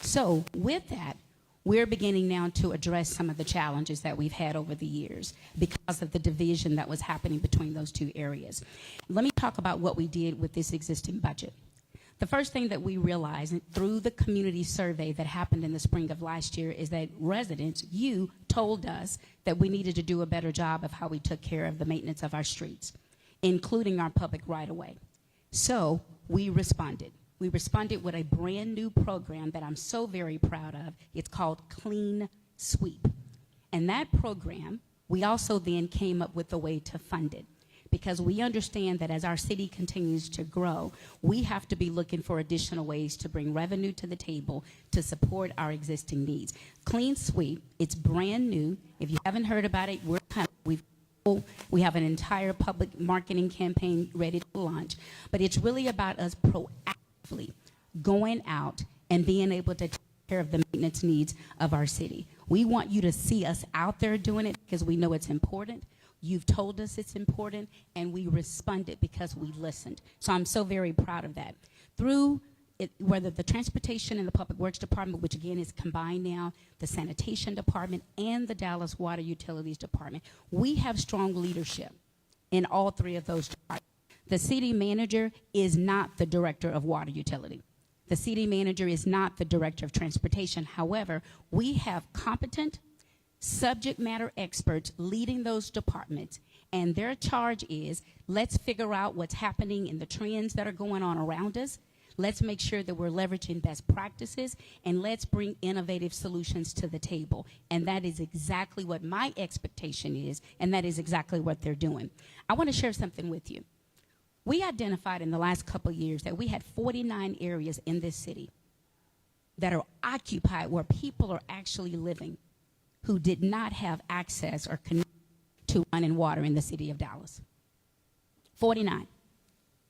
So with that, we're beginning now to address some of the challenges that we've had over the years because of the division that was happening between those two areas. Let me talk about what we did with this existing budget. The first thing that we realized through the community survey that happened in the spring of last year is that residents, you told us that we needed to do a better job of how we took care of the maintenance of our streets, including our public right-of-way. So we responded. We responded with a brand new program that I'm so very proud of. It's called Clean Sweep. And that program, we also then came up with a way to fund it, because we understand that as our city continues to grow, we have to be looking for additional ways to bring revenue to the table to support our existing needs. Clean Sweep, it's brand new. If you haven't heard about it, we have an entire public marketing campaign ready to launch, but it's really about us proactively going out and being able to take care of the maintenance needs of our city. We want you to see us out there doing it because we know it's important. You've told us it's important, and we responded because we listened. So I'm so very proud of that. Through it, whether the Transportation and the Public Works Department, which again is combined now, the Sanitation Department, and the Dallas Water Utilities Department, we have strong leadership in all three of those departments. The city manager is not the director of water utility. The city manager is not the director of transportation. However, we have competent subject matter experts leading those departments, and their charge is, let's figure out what's happening in the trends that are going on around us. Let's make sure that we're leveraging best practices, and let's bring innovative solutions to the table. And that is exactly what my expectation is, and that is exactly what they're doing. I want to share something with you. We identified in the last couple of years that we had 49 areas in this city that are occupied where people are actually living who did not have access or connection to running water in the city of Dallas. 49.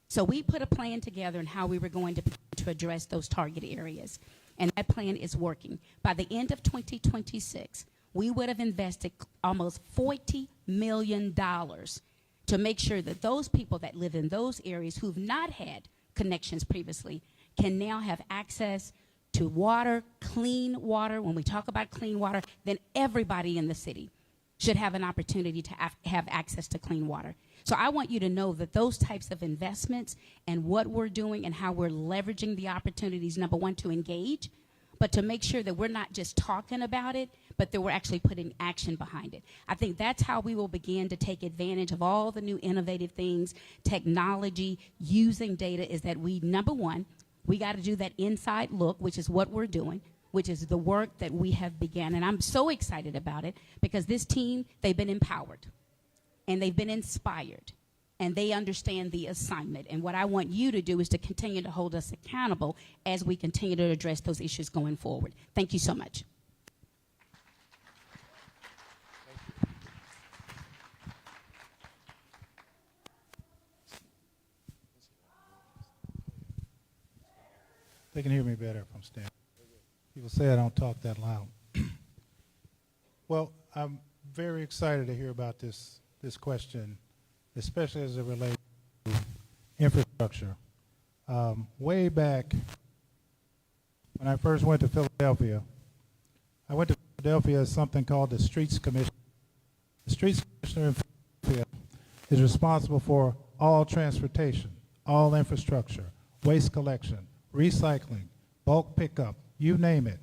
So we put a plan together on how we were going to address those target areas, and that plan is working. By the end of 2026, we would have invested almost $40 million to make sure that those people that live in those areas who've not had connections previously can now have access to water, clean water. When we talk about clean water, then everybody in the city should have an opportunity to have access to clean water. So I want you to know that those types of investments and what we're doing and how we're leveraging the opportunities, number one, to engage, but to make sure that we're not just talking about it, but that we're actually putting action behind it. I think that's how we will begin to take advantage of all the new innovative things, technology, using data, is that we, number one, we got to do that inside look, which is what we're doing, which is the work that we have begun. And I'm so excited about it because this team, they've been empowered and they've been inspired and they understand the assignment. And what I want you to do is to continue to hold us accountable as we continue to address those issues going forward. Thank you so much. They can hear me better if I'm standing. People say I don't talk that loud. Well, I'm very excited to hear about this question, especially as it relates to infrastructure. Way back when I first went to Philadelphia, I went to Philadelphia as something called the Streets Commission. The Streets Commissioner in Philadelphia is responsible for all transportation, all infrastructure, waste collection, recycling, bulk pickup, you name it.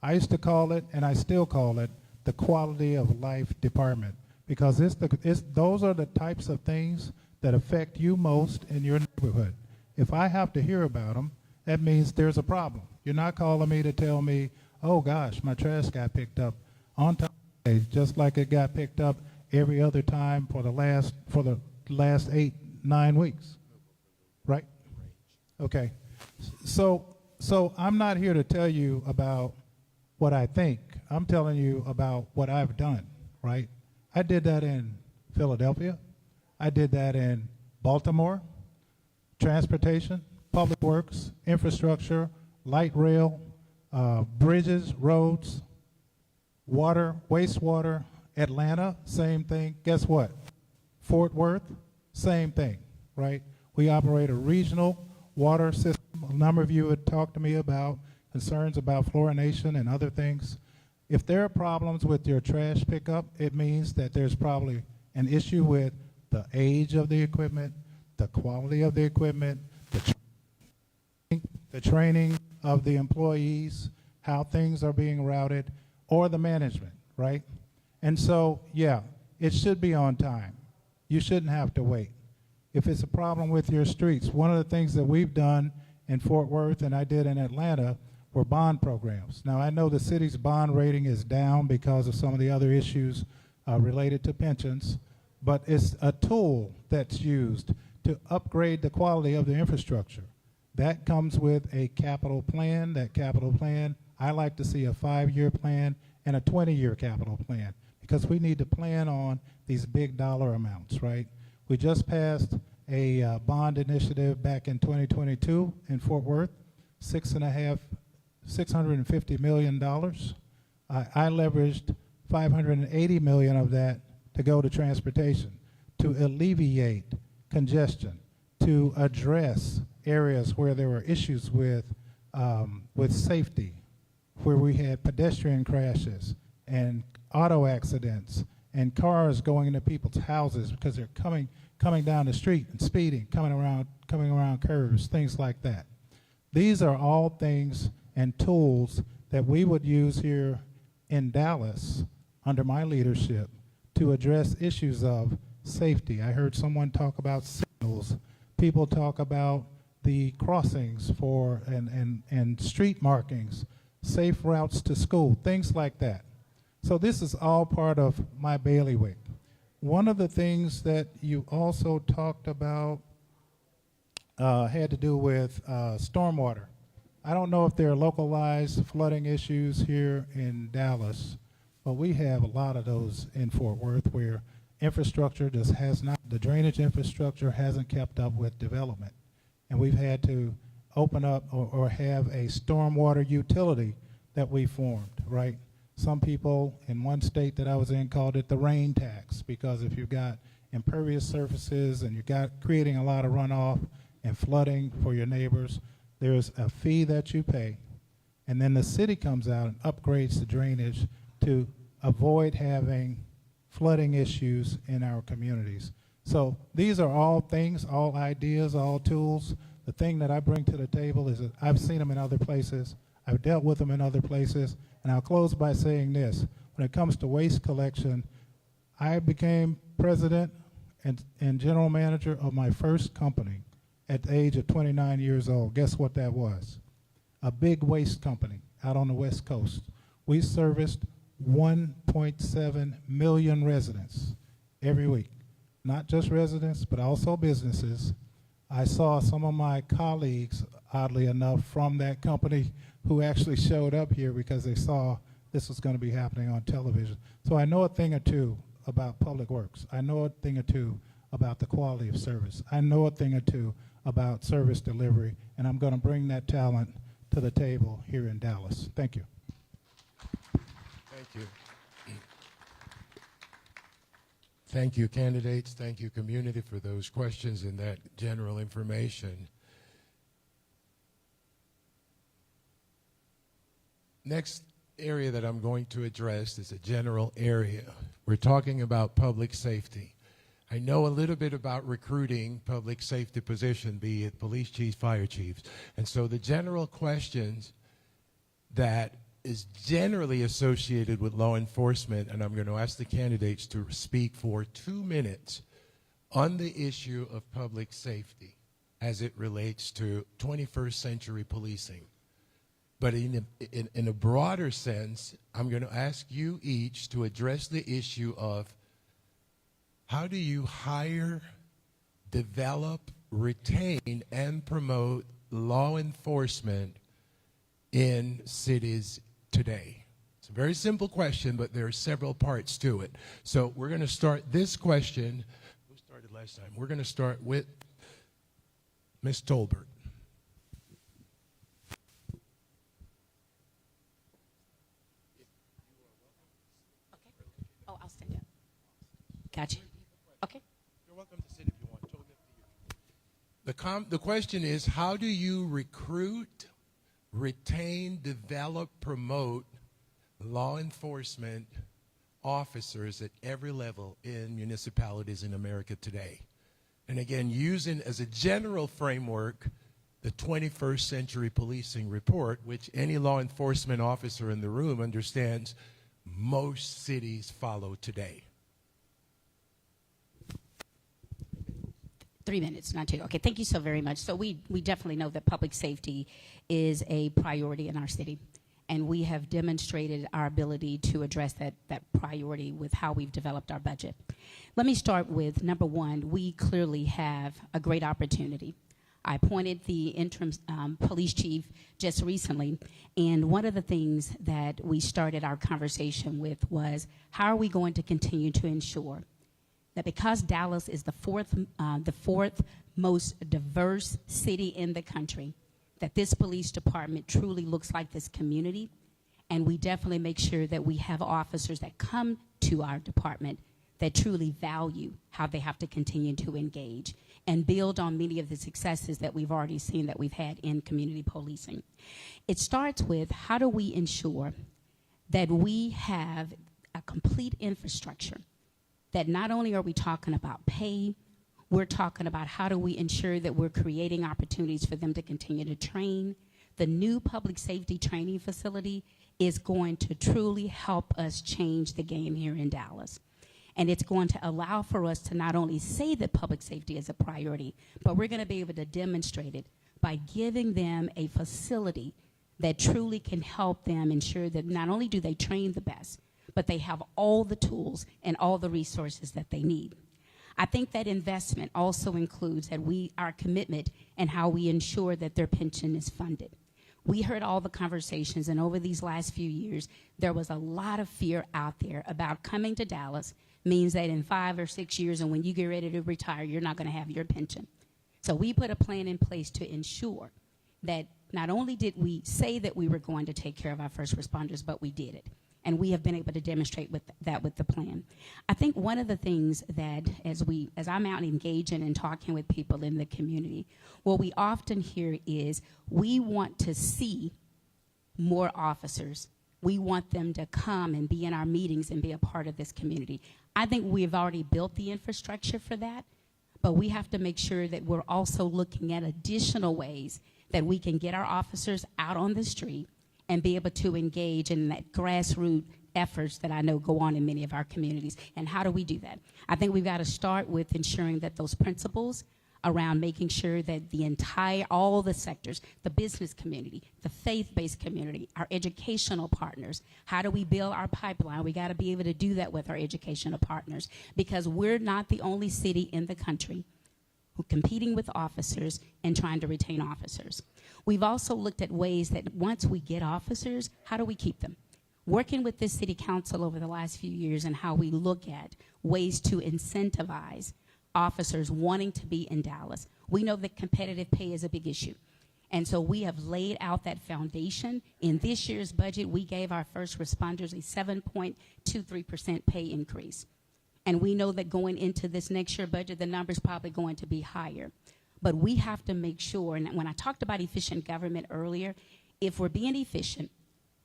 I used to call it, and I still call it, the quality of life department, because those are the types of things that affect you most in your neighborhood. If I have to hear about them, that means there's a problem. You're not calling me to tell me, oh gosh, my trash got picked up on time, just like it got picked up every other time for the last 8-9 weeks, right? Okay. So I'm not here to tell you about what I think. I'm telling you about what I've done, right? I did that in Philadelphia. I did that in Baltimore. Transportation, public works, infrastructure, light rail, bridges, roads, water, wastewater. Atlanta, same thing. Guess what? Fort Worth, same thing, right? We operate a regional water system. A number of you had talked to me about concerns about fluorination and other things. If there are problems with your trash pickup, it means that there's probably an issue with the age of the equipment, the quality of the equipment, the the training of the employees, how things are being routed, or the management, right? And so, yeah, it should be on time. You shouldn't have to wait. If it's a problem with your streets, one of the things that we've done in Fort Worth and I did in Atlanta were bond programs. Now, I know the city's bond rating is down because of some of the other issues related to pensions, but it's a tool that's used to upgrade the quality of the infrastructure. That comes with a capital plan. That capital plan, I like to see a 5-year plan and a 20-year capital plan, because we need to plan on these big dollar amounts, right? We just passed a bond initiative back in 2022 in Fort Worth, $650 million. I leveraged $580 million of that to go to transportation, to alleviate congestion, to address areas where there were issues with safety, where we had pedestrian crashes and auto accidents and cars going into people's houses because they're coming down the street and speeding, coming around curves, things like that. These are all things and tools that we would use here in Dallas under my leadership to address issues of safety. I heard someone talk about signals. People talk about the crossings for and street markings, safe routes to school, things like that. So this is all part of my bailiwick. One of the things that you also talked about had to do with stormwater. I don't know if there are localized flooding issues here in Dallas, but we have a lot of those in Fort Worth where infrastructure just has not, the drainage infrastructure hasn't kept up with development. And we've had to open up or have a stormwater utility that we formed, right? Some people in one state that I was in called it the rain tax, because if you've got impervious surfaces and you've got creating a lot of runoff and flooding for your neighbors, there's a fee that you pay, and then the city comes out and upgrades the drainage to avoid having flooding issues in our communities. So these are all things, all ideas, all tools. The thing that I bring to the table is that I've seen them in other places. I've dealt with them in other places. And I'll close by saying this. When it comes to waste collection, I became president and general manager of my first company at the age of 29 years old. Guess what that was? A big waste company out on the West Coast. We serviced 1.7 million residents every week. Not just residents, but also businesses. I saw some of my colleagues, oddly enough, from that company who actually showed up here because they saw this was going to be happening on television. So I know a thing or two about public works. I know a thing or two about the quality of service. I know a thing or two about service delivery, and I'm going to bring that talent to the table here in Dallas. Thank you. Thank you. Thank you, candidates. Thank you, community, for those questions and that general information. Next area that I'm going to address is a general area. We're talking about public safety. I know a little bit about recruiting public safety position, be it police chiefs, fire chiefs. And so the general questions that is generally associated with law enforcement, and I'm going to ask the candidates to speak for 2 minutes on the issue of public safety as it relates to 21st century policing. But in a broader sense, I'm going to ask you each to address the issue of how do you hire, develop, retain, and promote law enforcement in cities today? It's a very simple question, but there are several parts to it. So we're going to start this question. Who started last time? We're going to start with Ms. Tolbert. Oh, I'll stand up. Gotcha. Okay. You're welcome to sit if you want. Totally up to you. The question is, how do you recruit, retain, develop, promote law enforcement officers at every level in municipalities in America today? And again, using as a general framework the 21st Century Policing Report, which any law enforcement officer in the room understands most cities follow today. 3 minutes, not 2. Okay, thank you so very much. So we definitely know that public safety is a priority in our city, and we have demonstrated our ability to address that priority with how we've developed our budget. Let me start with number one. We clearly have a great opportunity. I appointed the interim police chief just recently, and one of the things that we started our conversation with was, how are we going to continue to ensure that because Dallas is the fourth most diverse city in the country, that this police department truly looks like this community, and we definitely make sure that we have officers that come to our department that truly value how they have to continue to engage and build on many of the successes that we've already seen that we've had in community policing. It starts with, how do we ensure that we have a complete infrastructure, that not only are we talking about pay, we're talking about how do we ensure that we're creating opportunities for them to continue to train. The new public safety training facility is going to truly help us change the game here in Dallas. And it's going to allow for us to not only say that public safety is a priority, but we're going to be able to demonstrate it by giving them a facility that truly can help them ensure that not only do they train the best, but they have all the tools and all the resources that they need. I think that investment also includes that our commitment and how we ensure that their pension is funded. We heard all the conversations, and over these last few years, there was a lot of fear out there about coming to Dallas means that in 5 or 6 years, and when you get ready to retire, you're not going to have your pension. So we put a plan in place to ensure that not only did we say that we were going to take care of our first responders, but we did it. And we have been able to demonstrate with the plan. I think one of the things that as I'm out engaging and talking with people in the community, what we often hear is we want to see more officers. We want them to come and be in our meetings and be a part of this community. I think we've already built the infrastructure for that, but we have to make sure that we're also looking at additional ways that we can get our officers out on the street and be able to engage in that grassroots efforts that I know go on in many of our communities. And how do we do that? I think we've got to start with ensuring that those principles around making sure that all the sectors, the business community, the faith-based community, our educational partners, how do we build our pipeline? We got to be able to do that with our educational partners, because we're not the only city in the country who competing with officers and trying to retain officers. We've also looked at ways that once we get officers, how do we keep them? Working with this city council over the last few years and how we look at ways to incentivize officers wanting to be in Dallas. We know that competitive pay is a big issue. And so we have laid out that foundation. In this year's budget, we gave our first responders a 7.23% pay increase. And we know that going into this next year budget, the number's probably going to be higher. But we have to make sure, and when I talked about efficient government earlier, if we're being efficient,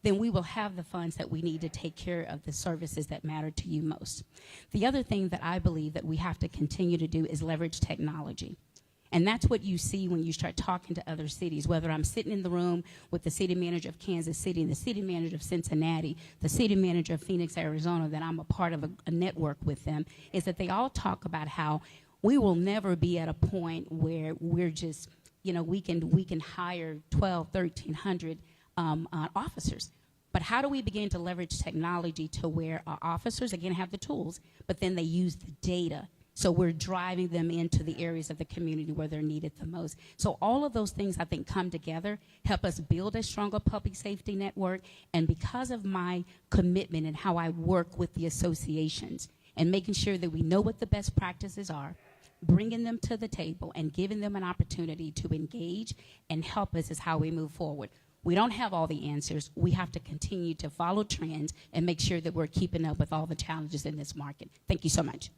then we will have the funds that we need to take care of the services that matter to you most. The other thing that I believe that we have to continue to do is leverage technology. And that's what you see when you start talking to other cities, whether I'm sitting in the room with the city manager of Kansas City, the city manager of Cincinnati, the city manager of Phoenix, Arizona, that I'm a part of a network with them, is that they all talk about how we will never be at a point where we're just, we can hire 1,200, 1,300 officers. But how do we begin to leverage technology to where our officers, again, have the tools, but then they use the data. So we're driving them into the areas of the community where they're needed the most. So all of those things, I think, come together, help us build a stronger public safety network. And because of my commitment and how I work with the associations and making sure that we know what the best practices are, bringing them to the table and giving them an opportunity to engage and help us is how we move forward. We don't have all the answers. We have to continue to follow trends and make sure that we're keeping up with all the challenges in this market. Thank you so much.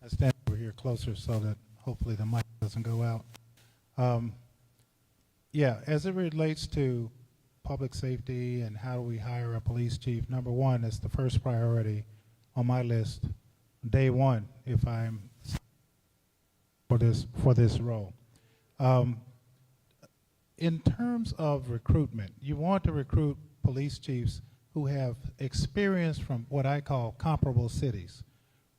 I stand over here closer so that hopefully the mic doesn't go out. Yeah, as it relates to public safety and how do we hire a police chief, number one is the first priority on my list, day one, if I'm for this role. In terms of recruitment, you want to recruit police chiefs who have experience from what I call comparable cities.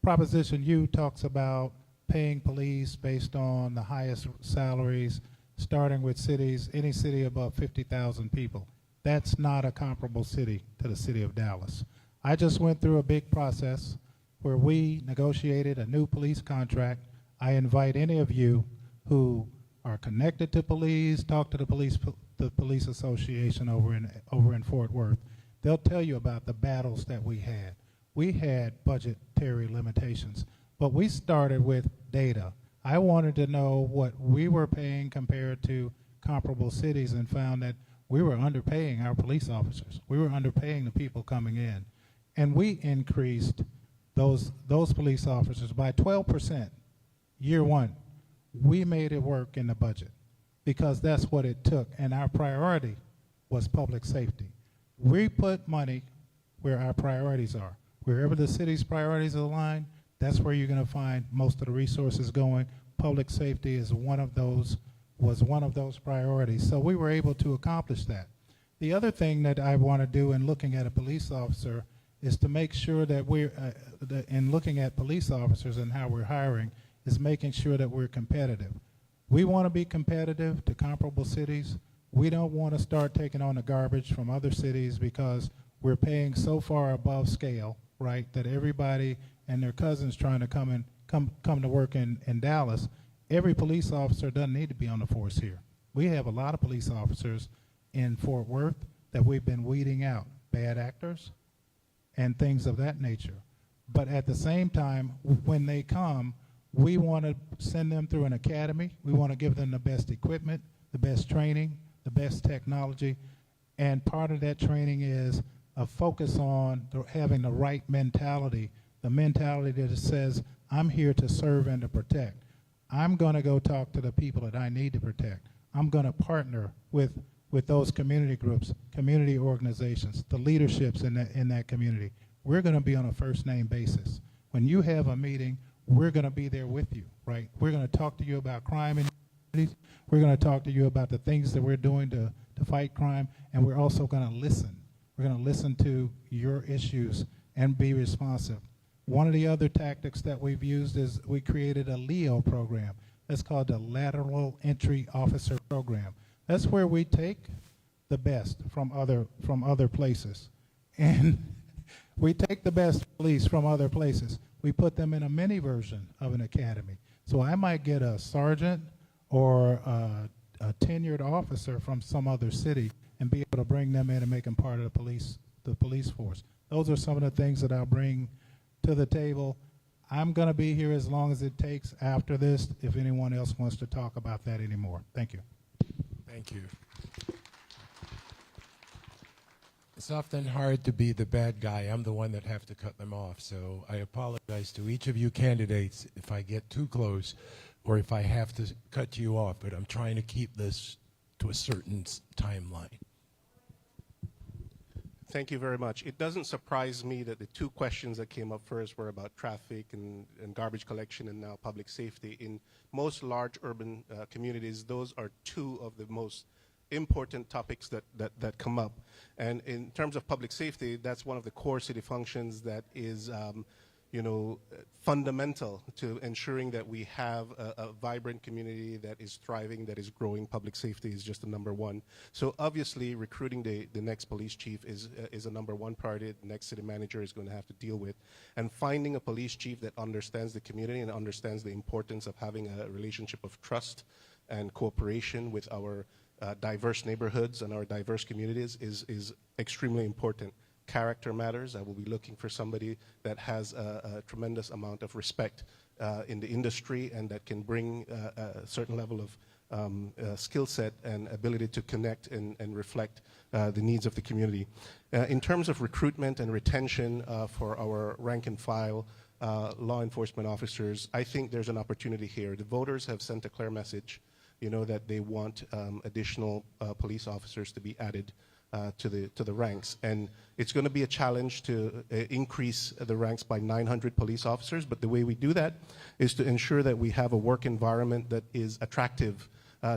Proposition U talks about paying police based on the highest salaries, starting with cities, any city above 50,000 people. That's not a comparable city to the city of Dallas. I just went through a big process where we negotiated a new police contract. I invite any of you who are connected to police, talk to the police association over in Fort Worth. They'll tell you about the battles that we had. We had budgetary limitations, but we started with data. I wanted to know what we were paying compared to comparable cities and found that we were underpaying our police officers. We were underpaying the people coming in. And we increased those police officers by 12% year one. We made it work in the budget because that's what it took. And our priority was public safety. We put money where our priorities are. Wherever the city's priorities align, that's where you're going to find most of the resources going. Public safety is was one of those priorities. So we were able to accomplish that. The other thing that I want to do in looking at a police officer is to make sure that in looking at police officers and how we're hiring, is making sure that we're competitive. We want to be competitive to comparable cities. We don't want to start taking on the garbage from other cities because we're paying so far above scale, right, that everybody and their cousins trying to come to work in Dallas. Every police officer doesn't need to be on the force here. We have a lot of police officers in Fort Worth that we've been weeding out, bad actors and things of that nature. But at the same time, when they come, we want to send them through an academy. We want to give them the best equipment, the best training, the best technology. And part of that training is a focus on having the right mentality, the mentality that says, I'm here to serve and to protect. I'm going to go talk to the people that I need to protect. I'm going to partner with those community groups, community organizations, the leaderships in that community. We're going to be on a first name basis. When you have a meeting, we're going to be there with you, right? We're going to talk to you about crime in communities. We're going to talk to you about the things that we're doing to fight crime, and we're also going to listen. We're going to listen to your issues and be responsive. One of the other tactics that we've used is we created a LEO program. That's called the Lateral Entry Officer Program. That's where we take the best from other places. And we take the best police from other places. We put them in a mini version of an academy. So I might get a sergeant or a tenured officer from some other city and be able to bring them in and make them part of the police force. Those are some of the things that I'll bring to the table. I'm going to be here as long as it takes after this if anyone else wants to talk about that anymore. Thank you. Thank you. It's often hard to be the bad guy. I'm the one that have to cut them off. So I apologize to each of you candidates if I get too close or if I have to cut you off, but I'm trying to keep this to a certain timeline. Thank you very much. It doesn't surprise me that the two questions that came up first were about traffic and garbage collection and now public safety. In most large urban communities, those are two of the most important topics that come up. And in terms of public safety, that's one of the core city functions that is fundamental to ensuring that we have a vibrant community that is thriving, that is growing. Public safety is just the number one. So obviously recruiting the next police chief is a number one priority the next city manager is going to have to deal with. And finding a police chief that understands the community and understands the importance of having a relationship of trust and cooperation with our diverse neighborhoods and our diverse communities is extremely important. Character matters. I will be looking for somebody that has a tremendous amount of respect in the industry and that can bring a certain level of skill set and ability to connect and reflect the needs of the community. In terms of recruitment and retention for our rank and file law enforcement officers, I think there's an opportunity here. The voters have sent a clear message, that they want additional police officers to be added to the ranks. And it's going to be a challenge to increase the ranks by 900 police officers. But the way we do that is to ensure that we have a work environment that is attractive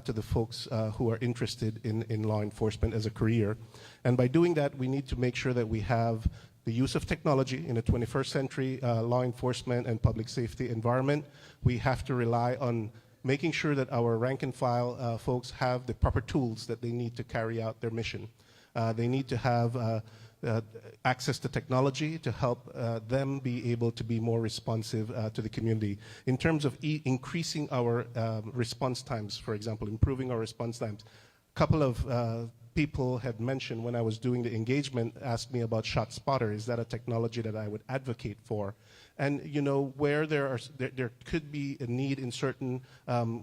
to the folks who are interested in law enforcement as a career. And by doing that, we need to make sure that we have the use of technology in a 21st century law enforcement and public safety environment. We have to rely on making sure that our rank and file folks have the proper tools that they need to carry out their mission. They need to have access to technology to help them be able to be more responsive to the community. In terms of increasing our response times, for example, improving our response times, a couple of people had mentioned when I was doing the engagement, asked me about ShotSpotter. Is that a technology that I would advocate for? And you know, where there could be a need in certain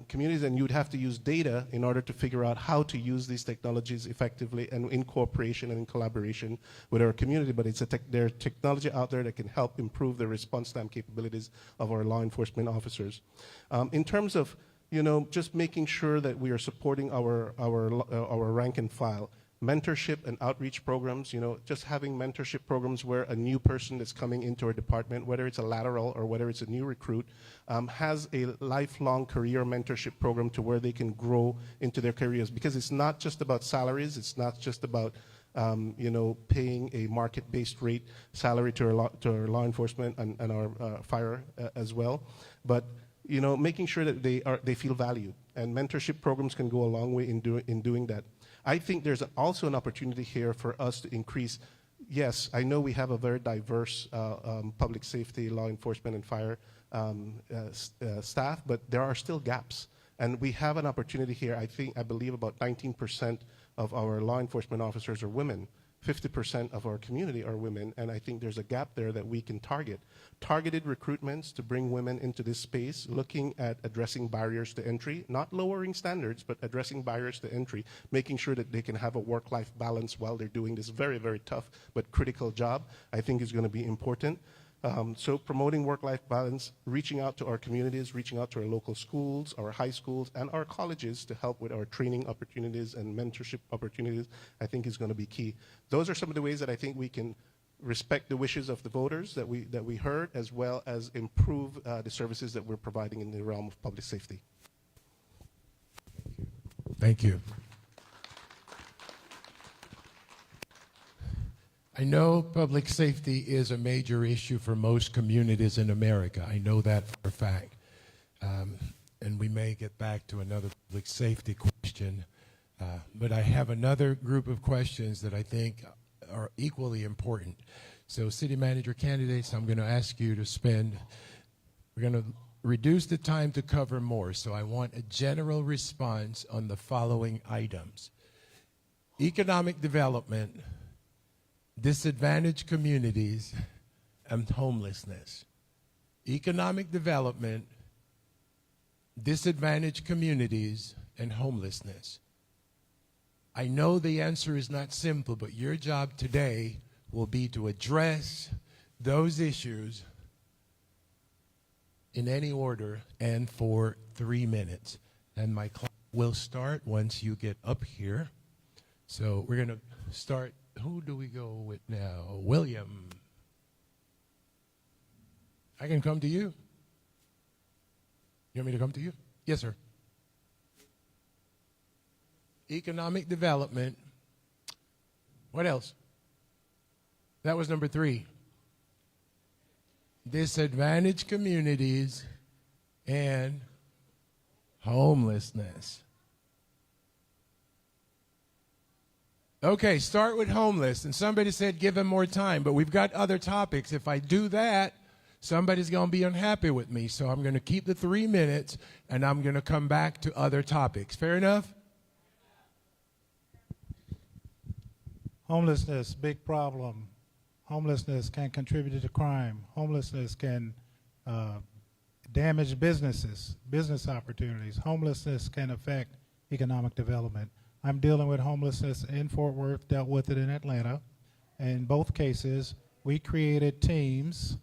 communities, and you'd have to use data in order to figure out how to use these technologies effectively and in cooperation and in collaboration with our community. But there's technology out there that can help improve the response time capabilities of our law enforcement officers. In terms of, you know, just making sure that we are supporting our rank and file. Mentorship and outreach programs, you know, just having mentorship programs where a new person that's coming into our department, whether it's a lateral or whether it's a new recruit, has a lifelong career mentorship program to where they can grow into their careers. Because it's not just about salaries, it's not just about you know, paying a market-based rate salary to our law enforcement and our fire as well, but you know, making sure that they feel valued, and mentorship programs can go a long way in doing that. I think there's also an opportunity here for us to increase. Yes, I know we have a very diverse public safety, law enforcement, and fire staff, but there are still gaps. And we have an opportunity here. I believe about 19% of our law enforcement officers are women. 50% of our community are women, and I think there's a gap there that we can target. Targeted recruitments to bring women into this space, looking at addressing barriers to entry, not lowering standards, but addressing barriers to entry, making sure that they can have a work-life balance while they're doing this very, very tough but critical job, I think is going to be important. So promoting work-life balance, reaching out to our communities, reaching out to our local schools, our high schools, and our colleges to help with our training opportunities and mentorship opportunities, I think is going to be key. Those are some of the ways that I think we can respect the wishes of the voters that we heard, as well as improve the services that we're providing in the realm of public safety. Thank you. I know public safety is a major issue for most communities in America. I know that for a fact. And we may get back to another public safety question. But I have another group of questions that I think are equally important. So city manager candidates, I'm going to ask you to we're going to reduce the time to cover more. So I want a general response on the following items: economic development, disadvantaged communities, and homelessness. Economic development, disadvantaged communities, and homelessness. I know the answer is not simple, but your job today will be to address those issues in any order and for 3 minutes. And my clock will start once you get up here. So we're going to start. Who do we go with now? William. I can come to you. You want me to come to you? Yes, sir. Economic development. What else? That was number 3. Disadvantaged communities and homelessness. Okay, start with homeless. And somebody said give him more time, but we've got other topics. If I do that, somebody's going to be unhappy with me. So I'm going to keep the 3 minutes, and I'm going to come back to other topics. Fair enough? Homelessness, big problem. Homelessness can contribute to crime. Homelessness can damage businesses, business opportunities. Homelessness can affect economic development. I'm dealing with homelessness in Fort Worth, dealt with it in Atlanta. In both cases, we created teams.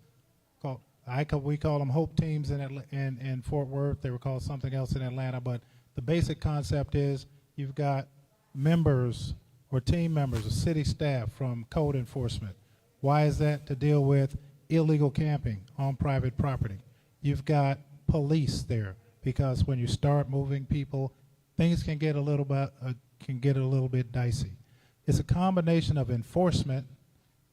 We call them Hope Teams in Fort Worth. They were called something else in Atlanta. But the basic concept is you've got members or team members or city staff from code enforcement. Why is that? To deal with illegal camping on private property. You've got police there because when you start moving people, things can get a little bit dicey. It's a combination of enforcement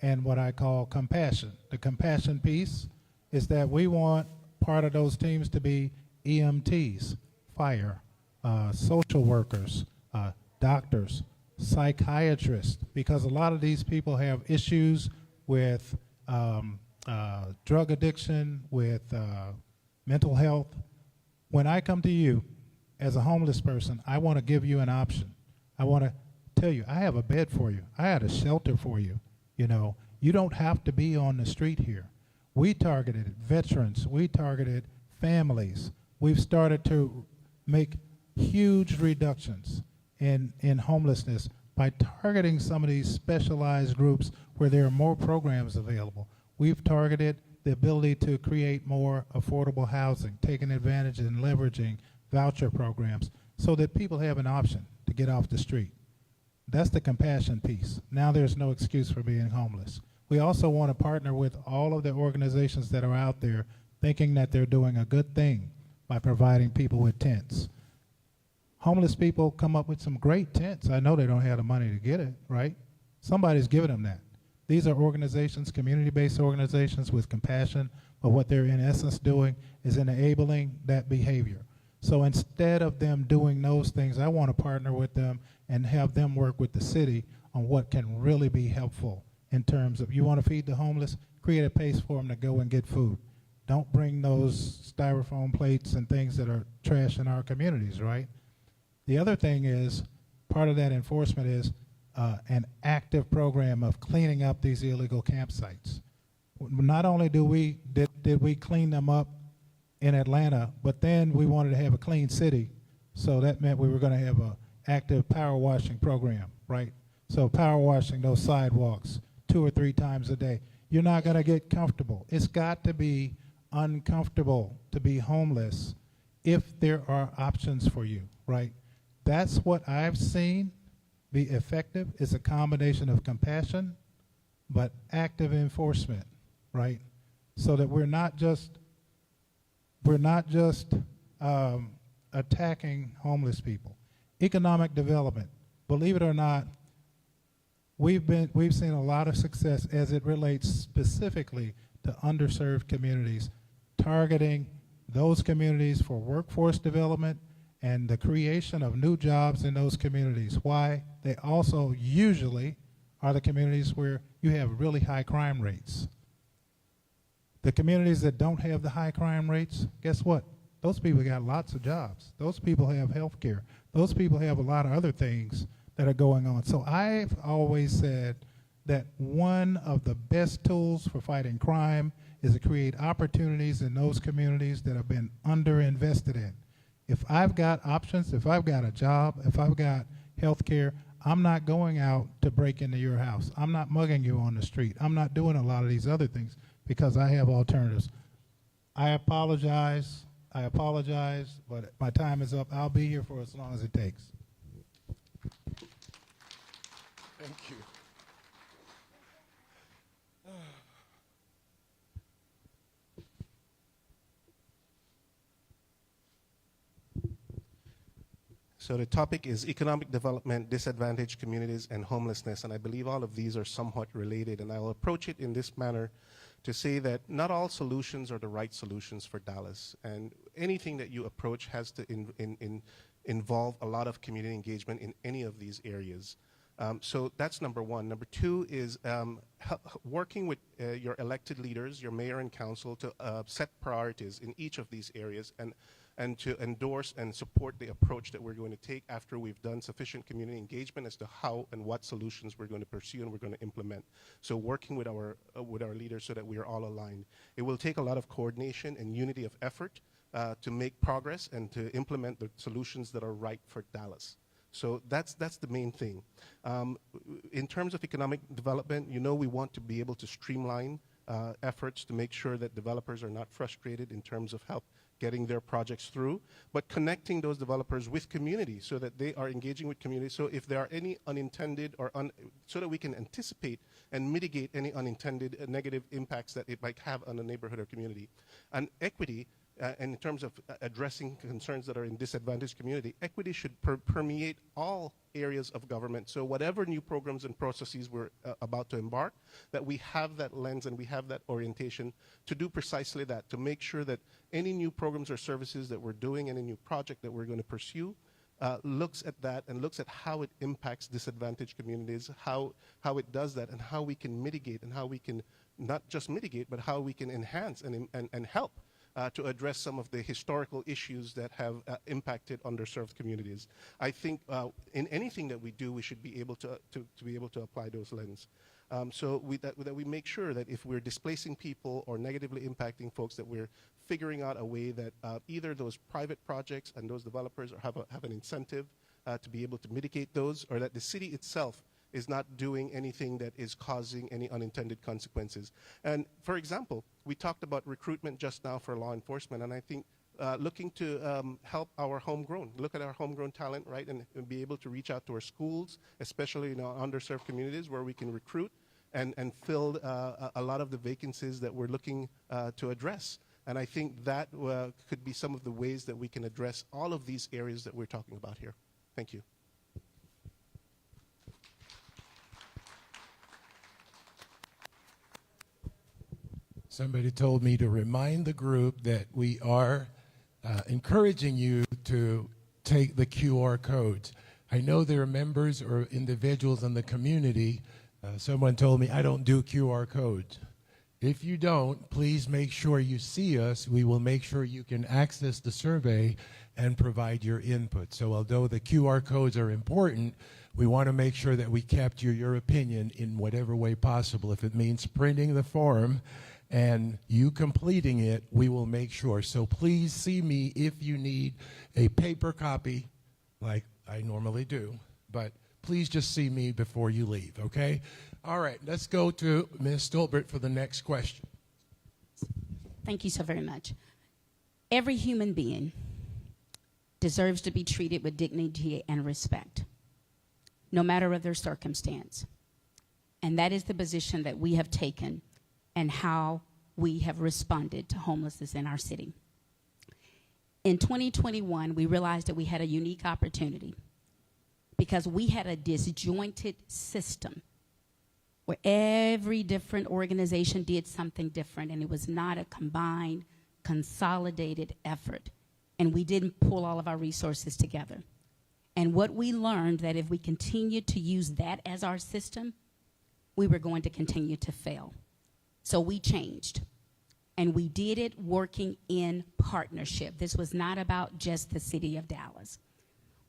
and what I call compassion. The compassion piece is that we want part of those teams to be EMTs, fire, social workers, doctors, psychiatrists, because a lot of these people have issues with drug addiction, with mental health. When I come to you as a homeless person, I want to give you an option. I want to tell you, I have a bed for you. I had a shelter for you. You know, you don't have to be on the street here. We targeted veterans. We targeted families. We've started to make huge reductions in homelessness by targeting some of these specialized groups where there are more programs available. We've targeted the ability to create more affordable housing, taking advantage and leveraging voucher programs so that people have an option to get off the street. That's the compassion piece. Now there's no excuse for being homeless. We also want to partner with all of the organizations that are out there thinking that they're doing a good thing by providing people with tents. Homeless people come up with some great tents. I know they don't have the money to get it, right? Somebody's giving them that. These are organizations, community-based organizations with compassion, but what they're in essence doing is enabling that behavior. So instead of them doing those things, I want to partner with them and have them work with the city on what can really be helpful in terms of, you want to feed the homeless, create a place for them to go and get food. Don't bring those styrofoam plates and things that are trash in our communities, right? The other thing is, part of that enforcement is an active program of cleaning up these illegal campsites. Not only did we clean them up in Atlanta, but then we wanted to have a clean city, so that meant we were going to have an active power washing program, right? So power washing those sidewalks 2 or 3 times a day. You're not going to get comfortable. It's got to be uncomfortable to be homeless if there are options for you, right? That's what I've seen be effective. Is a combination of compassion but active enforcement, right? So that we're not just attacking homeless people. Economic development. Believe it or not, we've seen a lot of success as it relates specifically to underserved communities, targeting those communities for workforce development and the creation of new jobs in those communities. Why? They also usually are the communities where you have really high crime rates. The communities that don't have the high crime rates, guess what? Those people got lots of jobs. Those people have health care. Those people have a lot of other things that are going on. So I've always said that one of the best tools for fighting crime is to create opportunities in those communities that have been underinvested in. If I've got options, if I've got a job, if I've got health care, I'm not going out to break into your house. I'm not mugging you on the street. I'm not doing a lot of these other things because I have alternatives. I apologize, but my time is up. I'll be here for as long as it takes. Thank you. So the topic is economic development, disadvantaged communities, and homelessness. And I believe all of these are somewhat related. And I'll approach it in this manner to say that not all solutions are the right solutions for Dallas. And anything that you approach has to involve a lot of community engagement in any of these areas. So that's number one. Number two is working with your elected leaders, your mayor and council, to set priorities in each of these areas and to endorse and support the approach that we're going to take after we've done sufficient community engagement as to how and what solutions we're going to pursue and we're going to implement. So working with our leaders so that we are all aligned. It will take a lot of coordination and unity of effort to make progress and to implement the solutions that are right for Dallas. So that's the main thing. In terms of economic development, you know, we want to be able to streamline efforts to make sure that developers are not frustrated in terms of getting their projects through, but connecting those developers with community so that they are engaging with community. So if there are any unintended or so that we can anticipate and mitigate any unintended negative impacts that it might have on a neighborhood or community. And equity, and in terms of addressing concerns that are in disadvantaged community, equity should permeate all areas of government. So whatever new programs and processes we're about to embark, that we have that lens and we have that orientation to do precisely that, to make sure that any new programs or services that we're doing, any new project that we're going to pursue, looks at that and looks at how it impacts disadvantaged communities, how it does that, and how we can mitigate, and how we can not just mitigate, but how we can enhance and help to address some of the historical issues that have impacted underserved communities. I think in anything that we do, we should be able to be able to apply those lenses. So that we make sure that if we're displacing people or negatively impacting folks, that we're figuring out a way that either those private projects and those developers have an incentive to be able to mitigate those, or that the city itself is not doing anything that is causing any unintended consequences. And for example, we talked about recruitment just now for law enforcement, and I think looking to help our homegrown, look at our homegrown talent, right, and be able to reach out to our schools, especially in our underserved communities where we can recruit and fill a lot of the vacancies that we're looking to address. And I think that could be some of the ways that we can address all of these areas that we're talking about here. Thank you. Somebody told me to remind the group that we are encouraging you to take the QR codes. I know there are members or individuals in the community. Someone told me I don't do QR codes. If you don't, please make sure you see us. We will make sure you can access the survey and provide your input. So although the QR codes are important, we want to make sure that we capture your opinion in whatever way possible. If it means printing the form and you completing it, we will make sure. So please see me if you need a paper copy, like I normally do, but please just see me before you leave, okay? All right, let's go to Ms. Stolbert for the next question. Thank you so very much. Every human being deserves to be treated with dignity and respect, no matter of their circumstance. And that is the position that we have taken and how we have responded to homelessness in our city. In 2021, we realized that we had a unique opportunity because we had a disjointed system where every different organization did something different, and it was not a combined, consolidated effort. And we didn't pull all of our resources together. And what we learned that if we continued to use that as our system, we were going to continue to fail. So we changed, and we did it working in partnership. This was not about just the city of Dallas.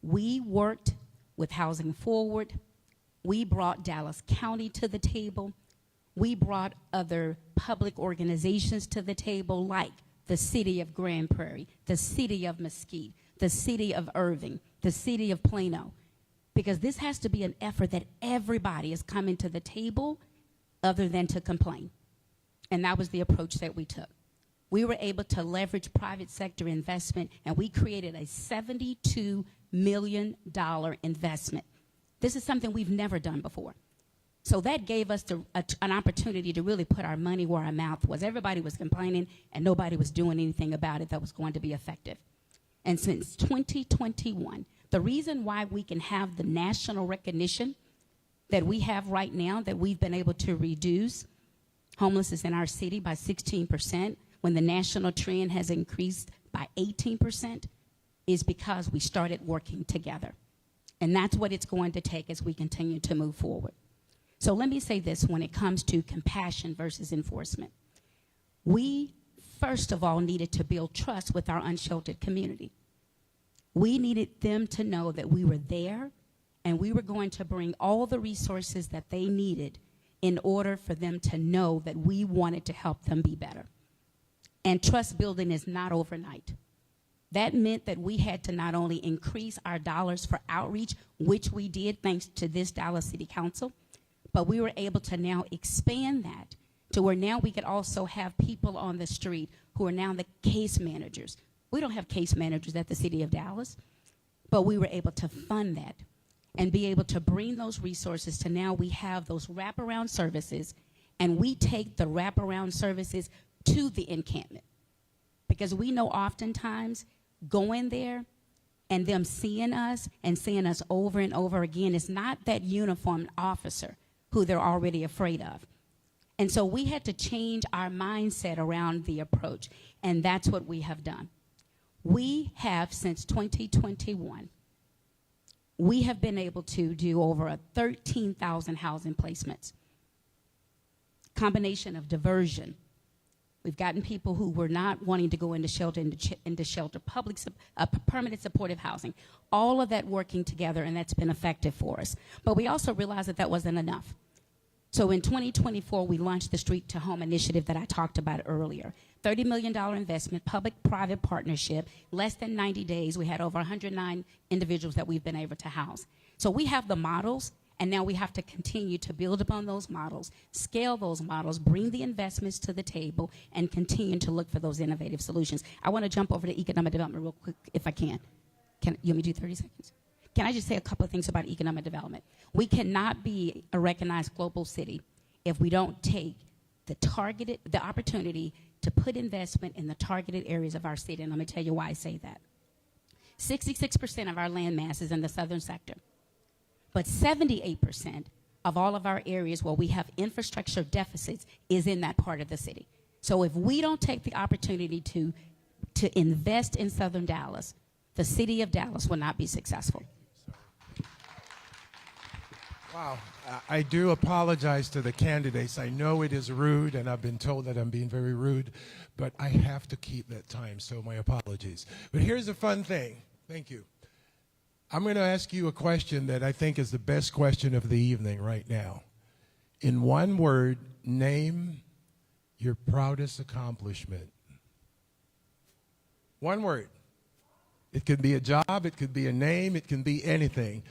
We worked with Housing Forward. We brought Dallas County to the table. We brought other public organizations to the table, like the city of Grand Prairie, the city of Mesquite, the city of Irving, the city of Plano, because this has to be an effort that everybody is coming to the table other than to complain. And that was the approach that we took. We were able to leverage private sector investment, and we created a $72 million investment. This is something we've never done before. So that gave us an opportunity to really put our money where our mouth was. Everybody was complaining, and nobody was doing anything about it that was going to be effective. And since 2021, the reason why we can have the national recognition that we have right now, that we've been able to reduce homelessness in our city by 16%, when the national trend has increased by 18%, is because we started working together. And that's what it's going to take as we continue to move forward. So let me say this when it comes to compassion versus enforcement. We, first of all, needed to build trust with our unsheltered community. We needed them to know that we were there and we were going to bring all the resources that they needed in order for them to know that we wanted to help them be better. And trust building is not overnight. That meant that we had to not only increase our dollars for outreach, which we did thanks to this Dallas City Council, but we were able to now expand that to where now we could also have people on the street who are now the case managers, We don't have case managers at the City of Dallas, but we were able to fund that and be able to bring those resources to now we have those wraparound services, and we take the wraparound services to the encampment. Because we know oftentimes going there and them seeing us and seeing us over and over again is not that uniformed officer who they're already afraid of. And so we had to change our mindset around the approach, and that's what we have done. We have, since 2021, we have been able to do over 13,000 housing placements. Combination of diversion. We've gotten people who were not wanting to go into shelter, permanent supportive housing. All of that working together, and that's been effective for us. But we also realized that that wasn't enough. So in 2024, we launched the Street to Home initiative that I talked about earlier. $30 million investment, public-private partnership, less than 90 days. We had over 109 individuals that we've been able to house. So we have the models, and now we have to continue to build upon those models, scale those models, bring the investments to the table, and continue to look for those innovative solutions. I want to jump over to economic development real quick, if I can. You want me to do 30 seconds? Can I just say a couple of things about economic development? We cannot be a recognized global city if we don't take the opportunity to put investment in the targeted areas of our city, and let me tell you why I say that. 66% of our land mass is in the southern sector, but 78% of all of our areas where we have infrastructure deficits is in that part of the city. So if we don't take the opportunity to invest in southern Dallas, the city of Dallas will not be successful. Wow. I do apologize to the candidates. I know it is rude, and I've been told that I'm being very rude, but I have to keep that time, so my apologies. But here's the fun thing. Thank you. I'm going to ask you a question that I think is the best question of the evening right now. In one word, name your proudest accomplishment. One word. It could be a job, it could be a name, it can be anything.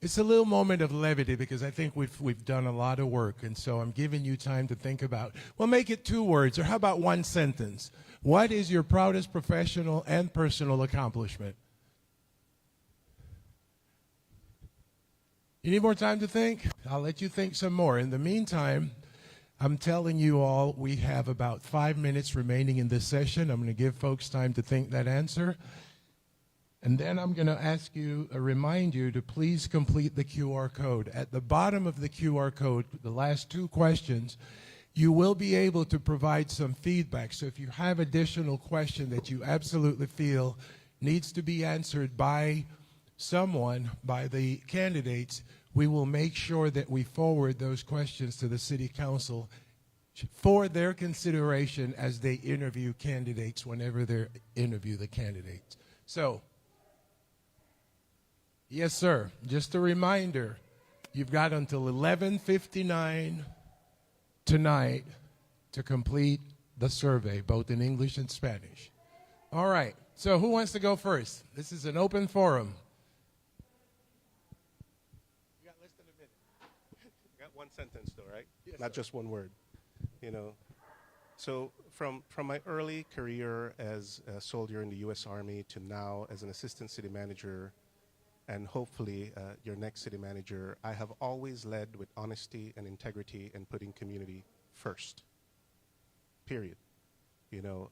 It's a little moment of levity because I think we've done a lot of work, and so I'm giving you time to think about, well, make it 2 words, or how about 1 sentence? What is your proudest professional and personal accomplishment? You need more time to think? I'll let you think some more. In the meantime, I'm telling you all, we have about 5 minutes remaining in this session. I'm going to give folks time to think that answer. And then I'm going to remind you to please complete the QR code. At the bottom of the QR code, the last 2 questions, you will be able to provide some feedback. So if you have additional question that you absolutely feel needs to be answered by someone, by the candidates, we will make sure that we forward those questions to the City Council for their consideration as they interview candidates whenever they interview the candidates. So, yes, sir. Just a reminder, you've got until 11:59 tonight to complete the survey, both in English and Spanish. All right. So who wants to go first? This is an open forum. You got less than a minute. You got 1 sentence, though, right? Yes, not sir. just 1 word. You know. So from my early career as a soldier in the U.S. Army to now as an assistant city manager, and hopefully your next city manager, I have always led with honesty and integrity and putting community first, period. You know,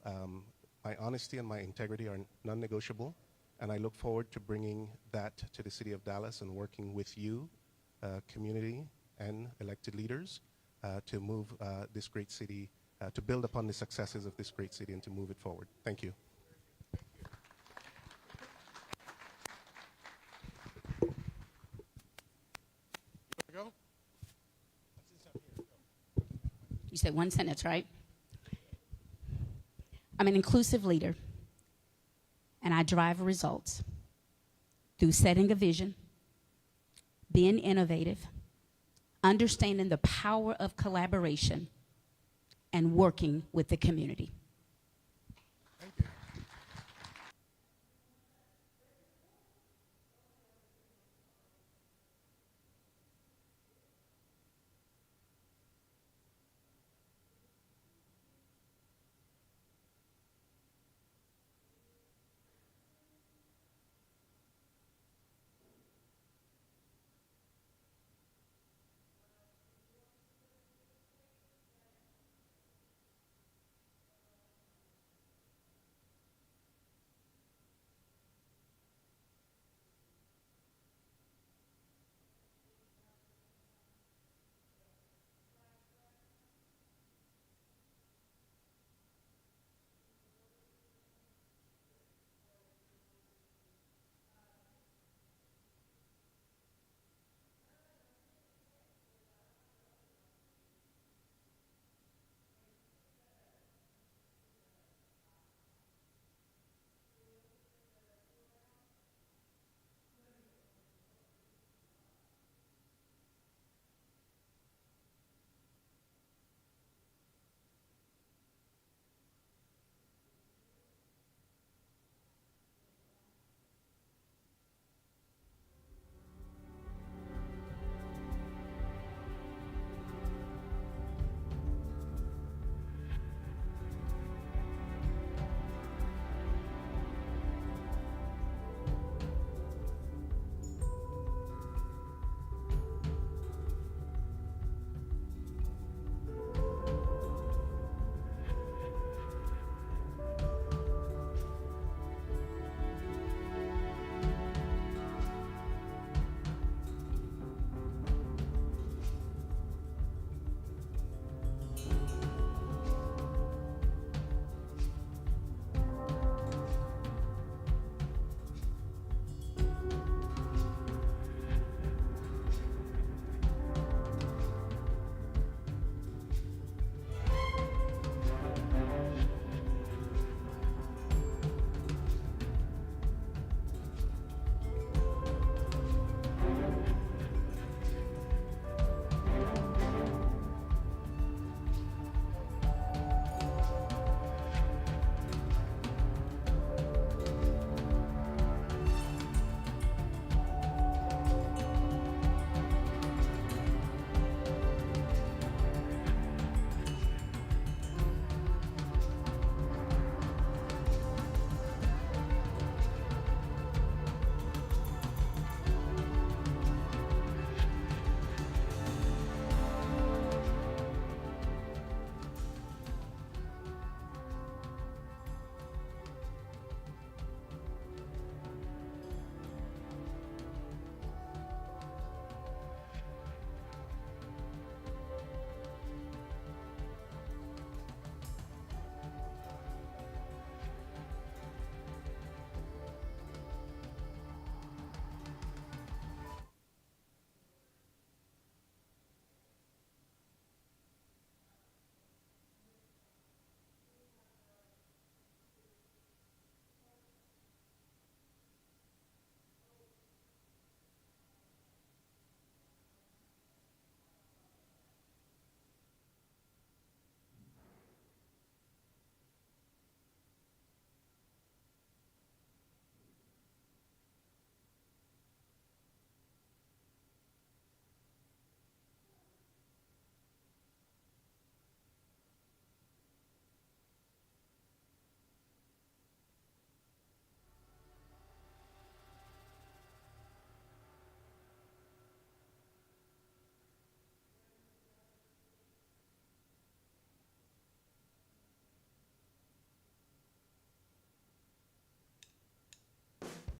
my honesty and my integrity are non-negotiable, and I look forward to bringing that to the city of Dallas and working with you, community and elected leaders, to move this great city, to build upon the successes of this great city and to move it forward. Thank you. You said 1 sentence, right? I'm an inclusive leader, and I drive results through setting a vision, being innovative, understanding the power of collaboration, and working with the community.